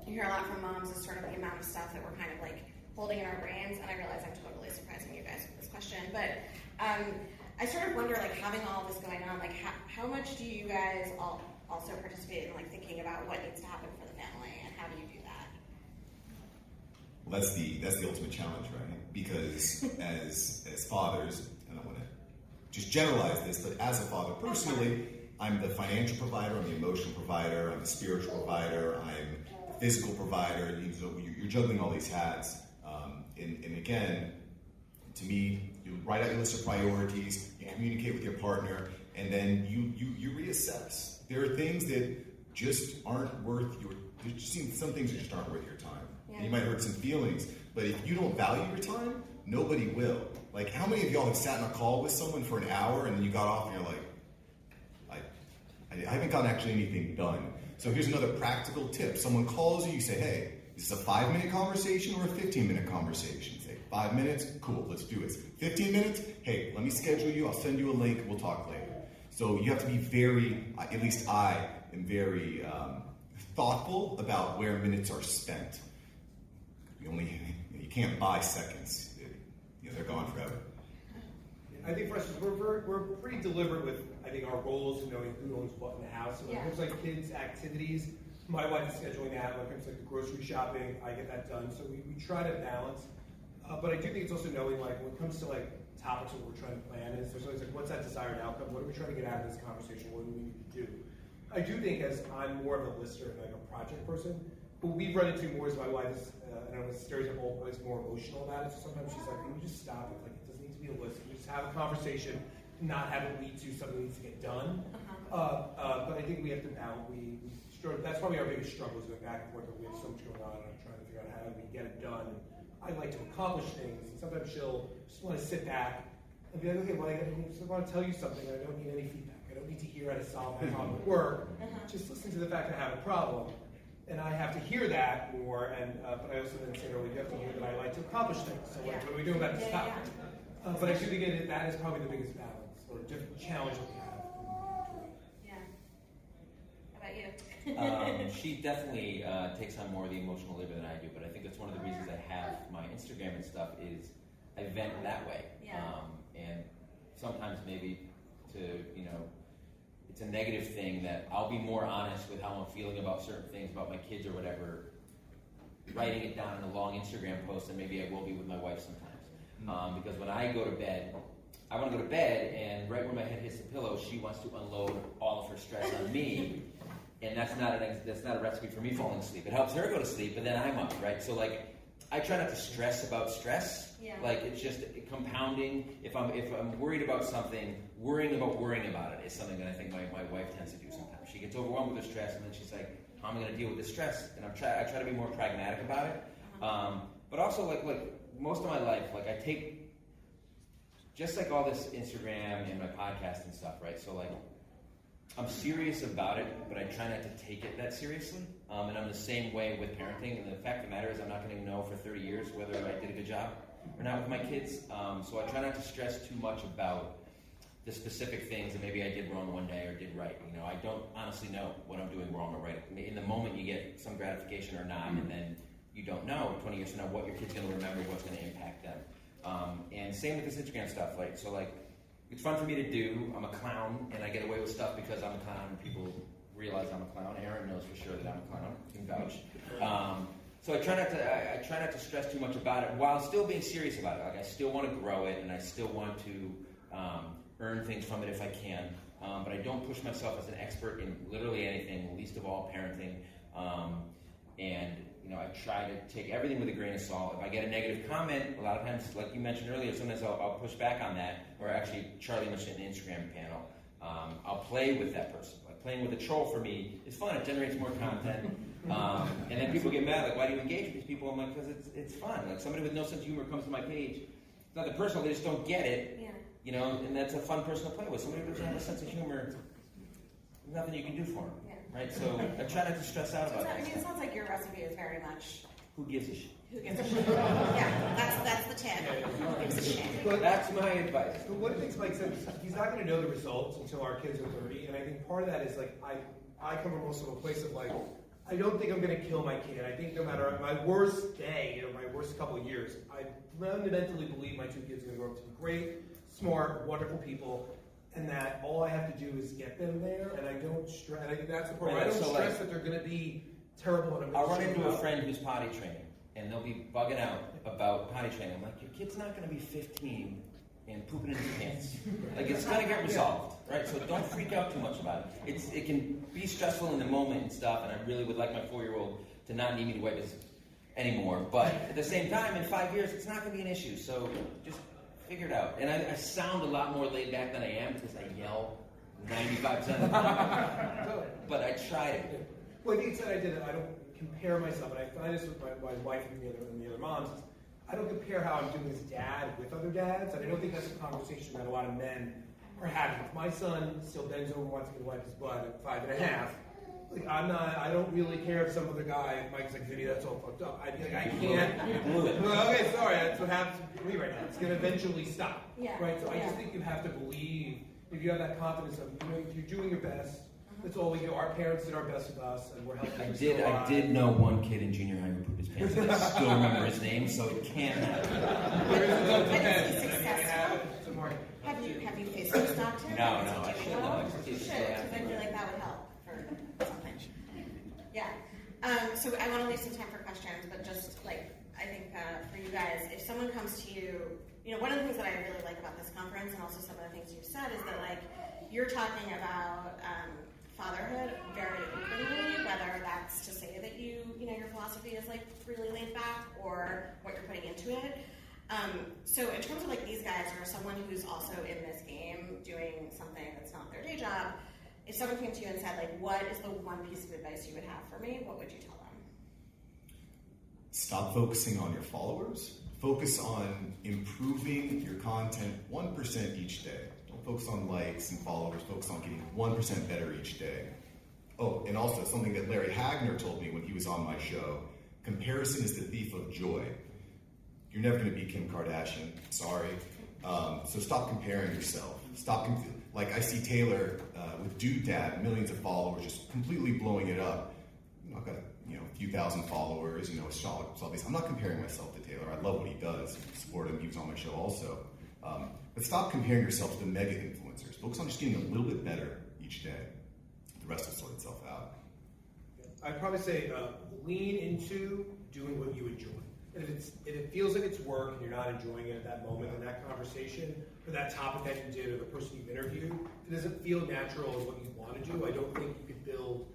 you hear a lot from moms, is sort of the amount of stuff that we're kind of like holding in our brains. And I realize I'm totally surprising you guys with this question, but I sort of wonder, like, having all this going on, like how much do you guys also participate in like thinking about what needs to happen for the family, and how do you do that? Well, that's the ultimate challenge, right? Because as fathers, I don't want to just generalize this, but as a father personally, I'm the financial provider, I'm the emotional provider, I'm the spiritual provider, I'm the physical provider. You're juggling all these hats. And again, to me, you write out your list of priorities, you communicate with your partner, and then you reassess. There are things that just aren't worth your. There's just some things that just aren't worth your time. Yeah. And you might hurt some feelings, but if you don't value your time, nobody will. Like, how many of y'all have sat in a call with someone for an hour and then you got off and you're like, I haven't gotten actually anything done. So here's another practical tip. Someone calls you, you say, hey, is this a 5-minute conversation or a 15-minute conversation? Say, 5 minutes? Cool, let's do it. 15 minutes? Hey, let me schedule you. I'll send you a link. We'll talk later. So you have to be very, at least I am very thoughtful about where minutes are spent. You can't buy seconds. They're gone forever. I think for us, we're pretty deliberate with, I think, our goals and knowing who owns what in the house. So when it comes to like kids' activities, my wife is scheduling that. When it comes to like the grocery shopping, I get that done. So we try to balance. But I do think it's also knowing, like, when it comes to like topics that we're trying to plan, is there's always like, what's that desired outcome? What are we trying to get out of this conversation? What do we need to do? I do think, as I'm more of a lister and like a project person, what we've run into more is my wife is, I don't know, stereotypical, is more emotional about it. So sometimes she's like, can you just stop it? Like, it doesn't need to be a list. You just have a conversation, not have it lead to something that needs to get done. But I think we have to balance. We struggle. That's probably our biggest struggle, is going back and forth. We have so much going on, and I'm trying to figure out how we get it done. I like to accomplish things, and sometimes she'll just want to sit back and be like, okay, well, I just want to tell you something. I don't need any feedback. I don't need to hear how to solve that problem at work. Just listen to the fact that I have a problem. And I have to hear that more, and but I also then say, no, you have to hear that I like to accomplish things. So like, what are we doing about this topic? But I do think that is probably the biggest balance or different challenge that we have. Yeah. How about you? She definitely takes on more of the emotional labor than I do, but I think that's one of the reasons I have my Instagram and stuff is I vent that way. Yeah. And sometimes maybe to, it's a negative thing that I'll be more honest with how I'm feeling about certain things, about my kids or whatever, writing it down in a long Instagram post than maybe I will be with my wife sometimes. Because when I go to bed, I want to go to bed, and right where my head hits the pillow, she wants to unload all of her stress on me, and that's not a recipe for me falling asleep. It helps her go to sleep, but then I'm up, right? So like, I try not to stress about stress. Yeah. Like, it's just compounding. If I'm worried about something, worrying about it is something that I think my wife tends to do sometimes. She gets overwhelmed with the stress, and then she's like, how am I going to deal with this stress? And I try to be more pragmatic about it. But also, like most of my life, like I take, just like all this Instagram and my podcast and stuff, right? So like, I'm serious about it, but I try not to take it that seriously. And I'm the same way with parenting. And the fact of the matter is, I'm not going to know for 30 years whether I did a good job or not with my kids. So I try not to stress too much about the specific things that maybe I did wrong one day or did right. I don't honestly know what I'm doing wrong or right. In the moment, you get some gratification or not, and then you don't know 20 years from now what your kid's going to remember, what's going to impact them. And same with this Instagram stuff, right? So like, it's fun for me to do. I'm a clown, and I get away with stuff because I'm a clown, and people realize I'm a clown. Aaron knows for sure that I'm a clown. Can vouch. So I try not to stress too much about it, while still being serious about it. Like, I still want to grow it, and I still want to earn things from it if I can. But I don't push myself as an expert in literally anything, least of all parenting. And I try to take everything with a grain of salt. If I get a negative comment, a lot of times, like you mentioned earlier, sometimes I'll push back on that. Or actually, Charlie mentioned in the Instagram panel, I'll play with that person. Like, playing with a troll for me is fun. It generates more content. And then people get mad, like, why do you engage with these people? I'm like, because it's fun. Like, somebody with no sense of humor comes to my page. It's nothing personal. They just don't get it. Yeah. And that's a fun person to play with. Somebody who doesn't have a sense of humor, there's nothing you can do for them. Yeah. Right? So I try not to stress out about that. It sounds like your recipe is very much... Who gives a shit? Who gives a shit? Yeah, that's the tip. Who gives a shit? But that's my advice. But what it makes Mike sense, he's not going to know the results until our kids are 30, and I think part of that is like, I come from also a place of like, I don't think I'm going to kill my kid. I think no matter my worst day or my worst couple of years, I fundamentally believe my two kids are going to grow up to be great, smart, wonderful people, and that all I have to do is get them there, and I don't stress. And I think that's the problem. I don't stress that they're going to be terrible. And I'll run into a friend who's potty training, and they'll be bugging out about potty training. I'm like, your kid's not going to be 15 and pooping in his pants. Like, it's going to get resolved, right? So don't freak out too much about it. It can be stressful in the moment and stuff, and I really would like my 4-year-old to not need me to wipe his anymore. But at the same time, in 5 years, it's not going to be an issue. So just figure it out. And I sound a lot more laid back than I am because I yell 95% of the time. But I tried it. Well, I think it's that idea that I don't compare myself, and I find this with my wife and the other moms. I don't compare how I'm doing as dad with other dads, and I don't think that's a conversation that a lot of men are having. If my son still bends over and wants me to wipe his butt at 5.5, like I don't really care if some other guy, Mike's like, Vinnie, that's all fucked up. I'd be like, I can't. Well, okay, sorry, that's what happens to me right now. It's going to eventually stop. Yeah. Right? So I just think you have to believe, if you have that confidence of, if you're doing your best, that's all we do. Our parents did our best with us, and we're helping. I did know one kid in junior high who pooped his pants, and I still remember his name, so it can't happen. Have you faced this doctor? No, I should know. You should, because I feel like that would help for something. Yeah. So I want to leave some time for questions, but just like I think for you guys, if someone comes to you, one of the things that I really like about this conference, and also some of the things you've said, is that like you're talking about fatherhood very openly, whether that's to say that your philosophy is like really laid back or what you're putting into it. So in terms of like these guys or someone who's also in this game doing something that's not their day job, if someone came to you and said like, what is the one piece of advice you would have for me, what would you tell them? Stop focusing on your followers. Focus on improving your content 1% each day. Don't focus on likes and followers. Focus on getting 1% better each day. Oh, and also something that Larry Hagner told me when he was on my show, comparison is the thief of joy. You're never going to be Kim Kardashian. Sorry. So stop comparing yourself. Like I see Taylor with Dude Dad, millions of followers, just completely blowing it up. I've got a few thousand followers. I'm not comparing myself to Taylor. I love what he does. Support him. He was on my show also. But stop comparing yourself to the mega influencers. Focus on just getting a little bit better each day. The rest will sort itself out. I'd probably say lean into doing what you enjoy. And if it feels like it's work and you're not enjoying it at that moment in that conversation or that topic that you did or the person you've interviewed, if it doesn't feel natural as what you want to do, I don't think you could build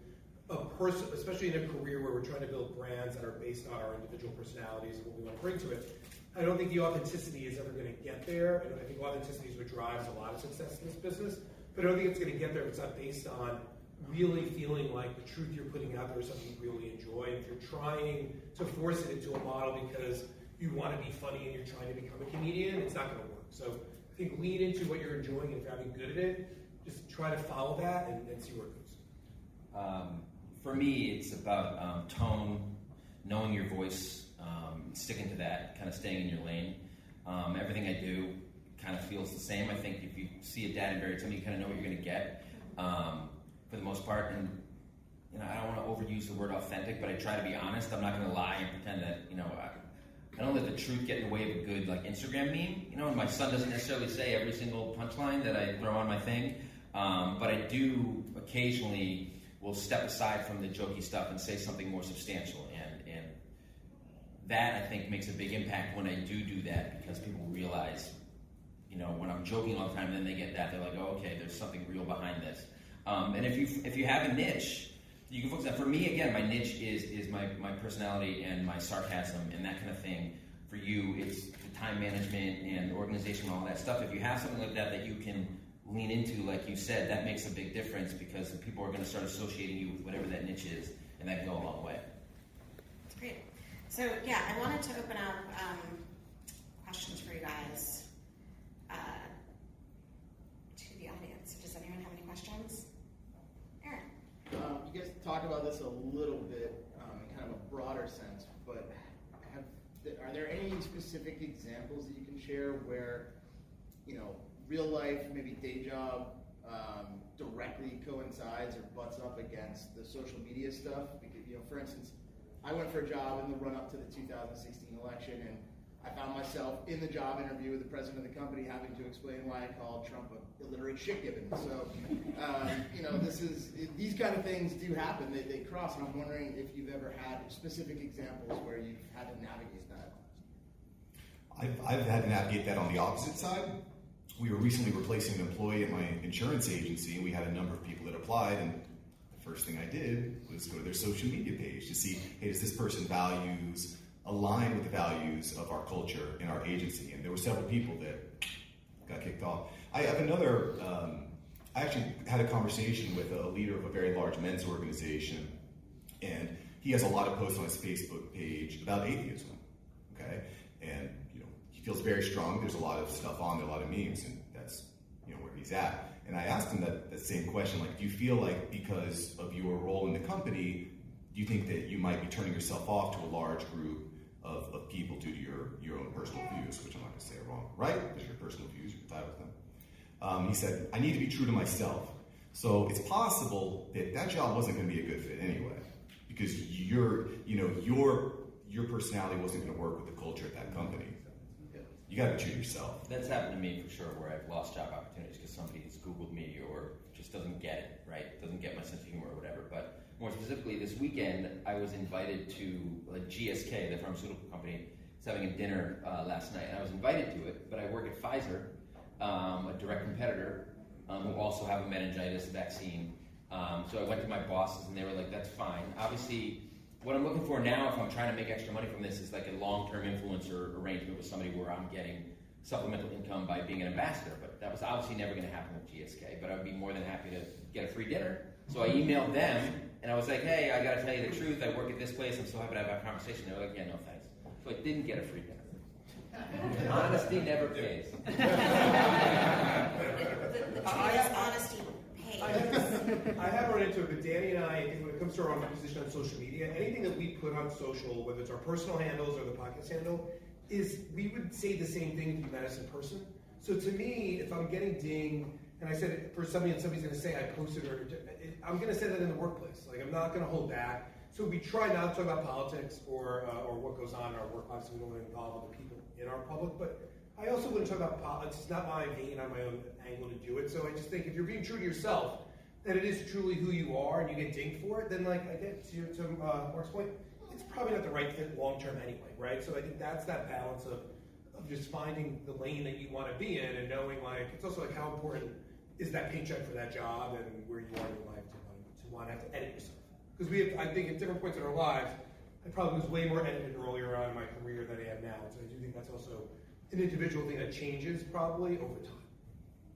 a person, especially in a career where we're trying to build brands that are based on our individual personalities and what we want to bring to it. I don't think the authenticity is ever going to get there. And I think authenticity is what drives a lot of success in this business. But I don't think it's going to get there if it's not based on really feeling like the truth you're putting out there is something you really enjoy. And if you're trying to force it into a model because you want to be funny and you're trying to become a comedian, it's not going to work. So I think lean into what you're enjoying, and if you're having good at it, just try to follow that and see where it goes. For me, it's about tone, knowing your voice, sticking to that, kind of staying in your lane. Everything I do kind of feels the same. I think if you see a dad and bury something, you kind of know what you're going to get for the most part. And I don't want to overuse the word authentic, but I try to be honest. I'm not going to lie and pretend that I don't let the truth get in the way of a good like Instagram meme. And my son doesn't necessarily say every single punchline that I throw on my thing, but I do occasionally will step aside from the jokey stuff and say something more substantial, and that I think makes a big impact when I do that, because people realize, when I'm joking all the time, then they get that, they're like, oh, okay, there's something real behind this. And if you have a niche, you can focus on. For me, again, my niche is my personality and my sarcasm and that kind of thing. For you, it's the time management and organization and all that stuff. If you have something like that you can lean into, like you said, that makes a big difference, because people are going to start associating you with whatever that niche is, and that can go a long way. That's great. So yeah, I wanted to open up questions for you guys to the audience. Does anyone have any questions? Aaron. You guys talked about this a little bit in kind of a broader sense, but are there any specific examples that you can share where, real life, maybe day job, directly coincides or butts up against the social media stuff? Because, for instance, I went for a job in the run-up to the 2016 election, and I found myself in the job interview with the president of the company having to explain why I called Trump an illiterate shit-gibbon. So, these kind of things do happen. They cross, and I'm wondering if you've ever had specific examples where you've had to navigate that. I've had to navigate that on the opposite side. We were recently replacing an employee at my insurance agency, and we had a number of people that applied, and the first thing I did was go to their social media page to see, hey, does this person align with the values of our culture in our agency? And there were several people that got kicked off. I have another I actually had a conversation with a leader of a very large men's organization, and he has a lot of posts on his Facebook page about atheism, okay? And, he feels very strong. There's a lot of stuff on there, a lot of memes, and that's, where he's at. And I asked him that same question, like, do you feel like because of your role in the company, do you think that you might be turning yourself off to a large group of people due to your own personal views, which I'm not going to say are wrong, right? Those are your personal views, you're entitled to them. He said, I need to be true to myself. So it's possible that job wasn't going to be a good fit anyway, because your personality wasn't going to work with the culture at that company. You got to be true to yourself. That's happened to me for sure, where I've lost job opportunities because somebody's Googled me or just doesn't get it, right? Doesn't get my sense of humor or whatever. But more specifically, this weekend, I was invited to GSK, the pharmaceutical company, was having a dinner last night, and I was invited to it, but I work at Pfizer, a direct competitor, who also have a meningitis vaccine. So I went to my bosses, and they were like, that's fine. Obviously, what I'm looking for now, if I'm trying to make extra money from this, is like a long-term influencer arrangement with somebody where I'm getting supplemental income by being an ambassador. But that was obviously never going to happen with GSK. But I would be more than happy to get a free dinner. So I emailed them, and I was like, hey, I got to tell you the truth. I work at this place. I'm so happy to have a conversation. They were like, yeah, no thanks. So I didn't get a free dinner. Honesty never pays. The truth is honesty pays. I have run into it, but Danny and I think when it comes to our own position on social media, anything that we put on social, whether it's our personal handles or the podcast handle, is we would say the same thing if you met us in person. So to me, if I'm getting dinged, and I said it for somebody and somebody's going to say I posted, or I'm going to say that in the workplace. Like, I'm not going to hold back. So we try not to talk about politics or what goes on in our work. Obviously, we don't want to involve other people in our public, but I also wouldn't talk about politics. It's not my vein, on my own angle to do it. So I just think if you're being true to yourself, that it is truly who you are, and you get dinged for it, then like I get to Mark's point, it's probably not the right fit long term anyway, right? So I think that's that balance of just finding the lane that you want to be in, and knowing like it's also like how important is that paycheck for that job and where you are in your life to want to have to edit yourself. Because I think at different points in our lives, I probably was way more edited earlier on in my career than I am now. So I do think that's also an individual thing that changes probably over time.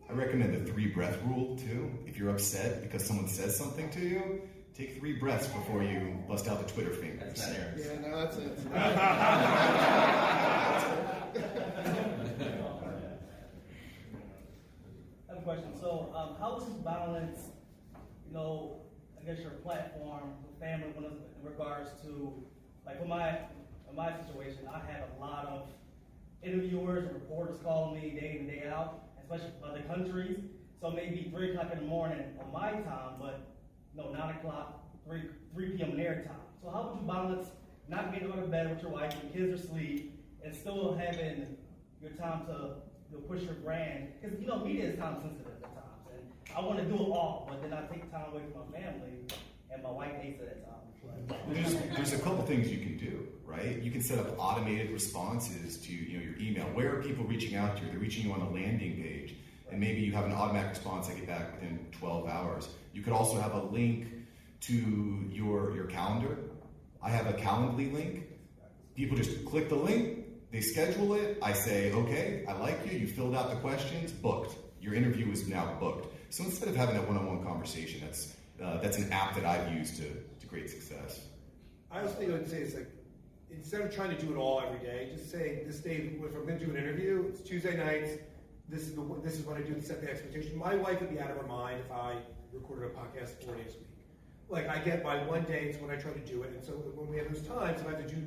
I recommend the 3 breath rule too. If you're upset because someone says something to you, take 3 breaths before you bust out the Twitter fingers. That's not Aaron's. Yeah, no, that's it. I have a question. So, how does this balance, I guess your platform, family, in regards to, like, in my situation, I had a lot of interviewers and reporters calling me day in, day out, especially from other countries. So maybe 3 o'clock in the morning on my time, but 9 o'clock, 3 p.m. their time. So how would you balance not getting to go to bed with your wife, your kids are asleep, and still having your time to push your brand? Because media is time sensitive at times, and I want to do it all, but then I take time away from my family, and my wife hates it at times. There's a couple things you can do, right? You can set up automated responses to your email. Where are people reaching out to you? They're reaching you on a landing page, and maybe you have an automatic response. I get back within 12 hours. You could also have a link to your calendar. I have a Calendly link. People just click the link, they schedule it. I say, okay, I like you. You filled out the questions, booked. Your interview is now booked. So instead of having that one-on-one conversation, that's an app that I've used to great success. I also think I would say it's like, instead of trying to do it all every day, just say this day, if I'm going to do an interview, it's Tuesday nights, this is what I do to set the expectation. My wife would be out of her mind if I recorded a podcast 4 days a week. Like, I get by one day, it's when I try to do it, and so when we have those times, if I have to do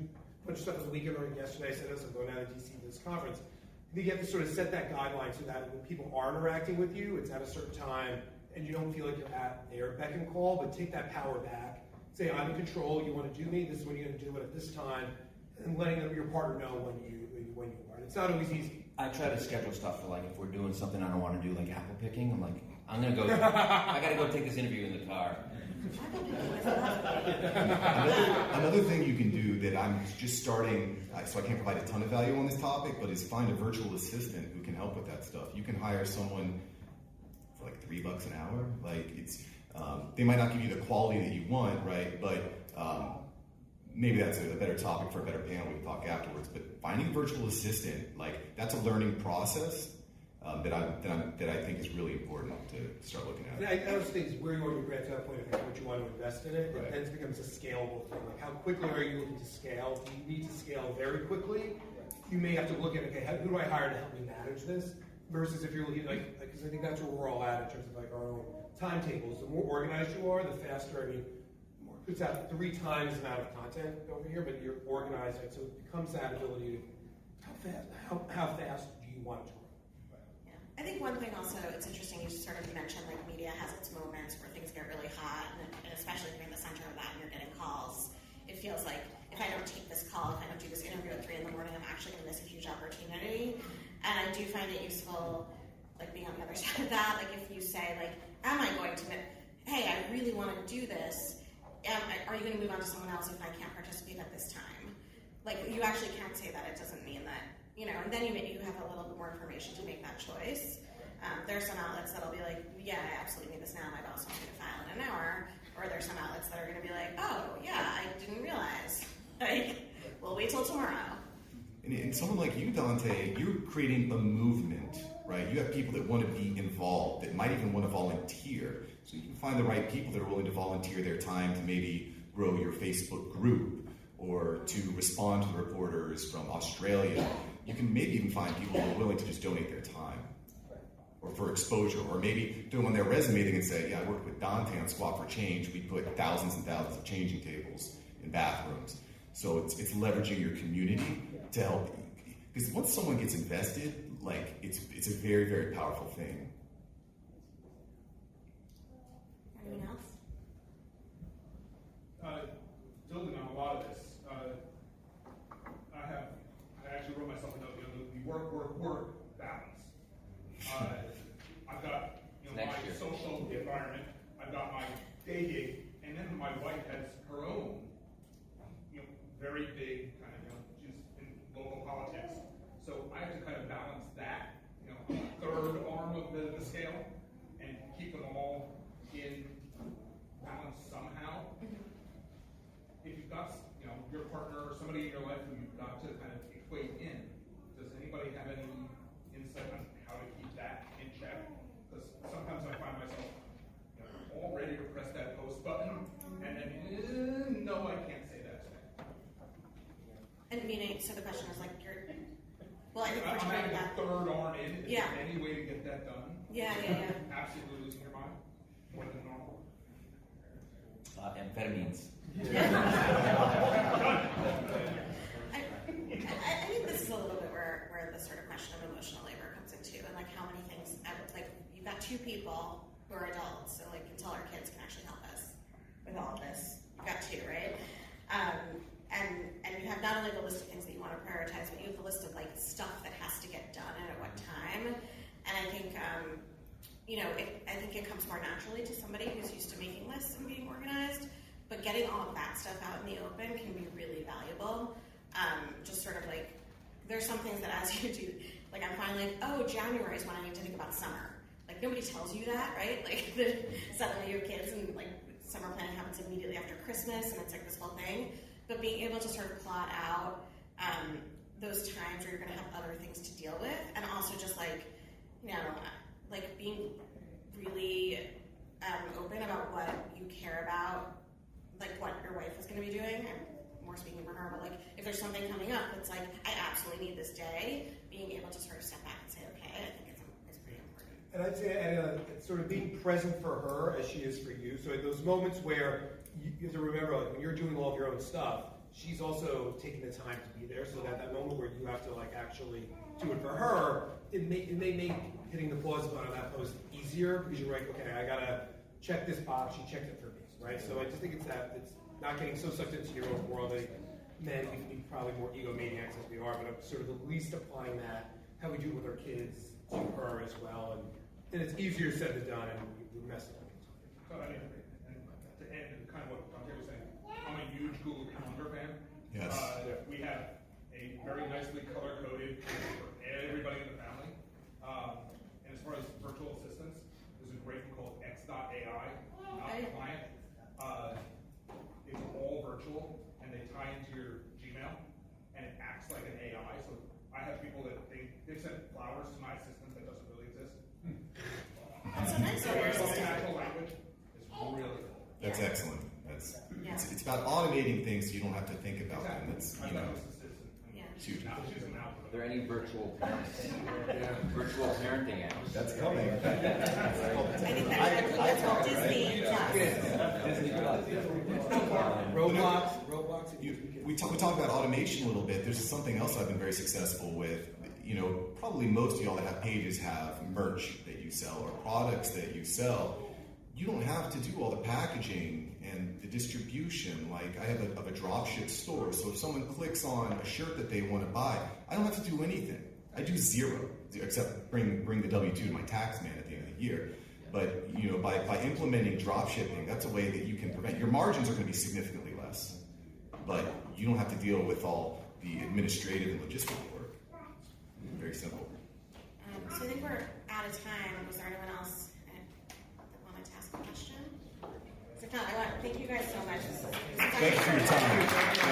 a bunch of stuff on the weekend, or yesterday I said, I'm going down to DC for this conference, I think you have to sort of set that guideline so that when people are interacting with you, it's at a certain time, and you don't feel like you're at their beck and call, but take that power back. Say, I'm in control, you want to do me, this is when you're going to do it at this time, and letting your partner know when you are. It's not always easy. I try to schedule stuff for, like, if we're doing something I don't want to do, like apple picking, I'm like, I'm going to go, I got to go take this interview in the car. Another thing you can do that I'm just starting, so I can't provide a ton of value on this topic, but is find a virtual assistant who can help with that stuff. You can hire someone for like $3 an hour. Like, it's they might not give you the quality that you want, right? But maybe that's a better topic for a better panel. We can talk afterwards. But finding a virtual assistant, like, that's a learning process. that I think is really important to start looking And at. I also think is where you want to grant to that point of how much you want to invest in it, Right. and then it becomes a scalable thing. Like how quickly are you looking to scale? Do you need to scale very quickly? You may have to look at, okay, who do I hire to help me manage this? Versus if you're looking because I think that's where we're all at in terms of like our own timetables. The more organized you are, the faster. I mean, puts out 3 times the amount of content over here, but you're organized, right? So it becomes that ability to how fast do you want it to grow? Yeah. I think one thing also, it's interesting, you sort of mentioned like media has its moments where things get really hot, and especially if you're in the center of that and you're getting calls, it feels like if I don't take this call, if I don't do this interview at 3 in the morning, I'm actually going to miss a huge opportunity. And I do find it useful, like being on the other side of that, like if you say like, am I going to, hey, I really want to do this, are you going to move on to someone else if I can't participate at this time? Like, you actually can't say that. It doesn't mean that, and then you have a little bit more information to make that choice. There are some outlets that'll be like, yeah, I absolutely need this now. My boss wants me to file in an hour. Or there's some outlets that are going to be like, oh, yeah, I didn't realize. Like, we'll wait till tomorrow. And someone like you, Dante, you're creating a movement, right? You have people that want to be involved, that might even want to volunteer. So you can find the right people that are willing to volunteer their time to maybe grow your Facebook group or to respond to the reporters from Australia. You can maybe even find people that are willing to just donate their time or for exposure, or maybe doing on their resume they can say, yeah, I worked with Dante on Squat for Change. We put thousands and thousands of changing tables in bathrooms. So it's leveraging your community to help. Because once someone gets invested, like it's a very, very powerful thing. Anyone else? Building on a lot of this, I actually wrote myself a note, the work balance. I've got, my social environment, I've got my day gig, and then my wife has her own, very big kind of, she's in local politics. So I have to kind of balance that, third arm of the scale, and keep them all in balance somehow. If you've got, your partner or somebody in your life who you've got to kind of equate in, does anybody have any insight on how to keep that in check? Because sometimes I find myself all ready to press that post button, and then, no, I can't say that today. And meaning, so the question is like, I think I'm we're trying having to a third arm in. Is Yeah. there any way to get that done? Yeah. Absolutely losing your mind more than normal. Amphetamines. I think this is a little bit where the sort of question of emotional labor comes into, and like how many things, like you've got 2 people who are adults, so like until our kids can actually help us with all of this, you've got 2, right? And you have not only the list of things that you want to prioritize, but you have the list of like stuff that has to get done and at what time. And I think, I think it comes more naturally to somebody who's used to making lists and being organized. But getting all of that stuff out in the open can be really valuable. Just sort of like, there's some things that as you do, like I'm finally like, oh, January is when I need to think about summer. Like nobody tells you that, right? Like suddenly you have kids and like summer planning happens immediately after Christmas and it's like this whole thing. But being able to sort of plot out those times where you're going to have other things to deal with, and also just like, like being really open about what you care about, like what your wife is going to be doing. I'm more speaking for her, but like if there's something coming up that's like, I absolutely need this day, being able to sort of step back and say, okay, I think it's pretty important. And I'd say it's sort of being present for her as she is for you. So at those moments where you have to remember, like when you're doing all of your own stuff, she's also taking the time to be there. So that moment where you have to like actually do it for her, it may make hitting the pause button on that post easier because you're like, okay, I gotta check this box. She checked it for me, right? So I just think it's not getting so sucked into your own world. Men, we can be probably more egomaniacs as we are, but I'm sort of at least applying that how we do it with our kids to her as well, and it's easier said than done, and we mess it up. So I mean, and to end kind of what Dante was saying, I'm a huge Google Calendar fan. Yes. We have a very nicely color-coded calendar for everybody in the family. And as far as virtual assistants, there's a great one called X.AI, client. It's all virtual, and they tie into your Gmail, and it acts like an AI. So I have people that they send flowers to my assistant that doesn't really nice of your Natural system. language is really cool. That's Yeah. excellent. That's Yeah. it's about automating things so you don't have to think about them. Exactly. That's I've you know got this assistant. Yeah. huge. She's an alpha. Are there any virtual parents? Virtual parenting apps? That's coming. I think that's called Disney Plus. Roblox. We talk about automation a little bit. There's something else I've been very successful with. You know, probably most of y'all that have pages have merch that you sell or products that you sell. You don't have to do all the packaging and the distribution. Like I have a drop ship store, so if someone clicks on a shirt that they want to buy, I don't have to do anything. I do zero, except bring the W-2 to my tax man at the end of the year. But you know, by implementing drop shipping, that's a way that you can prevent. Your margins are going to be significantly less, but you don't have to deal with all the administrative and logistical work. Very simple. So I think we're out of time. Was there anyone else that wanted to ask a question? So if not, I want to thank you guys so much. Thank you for your time.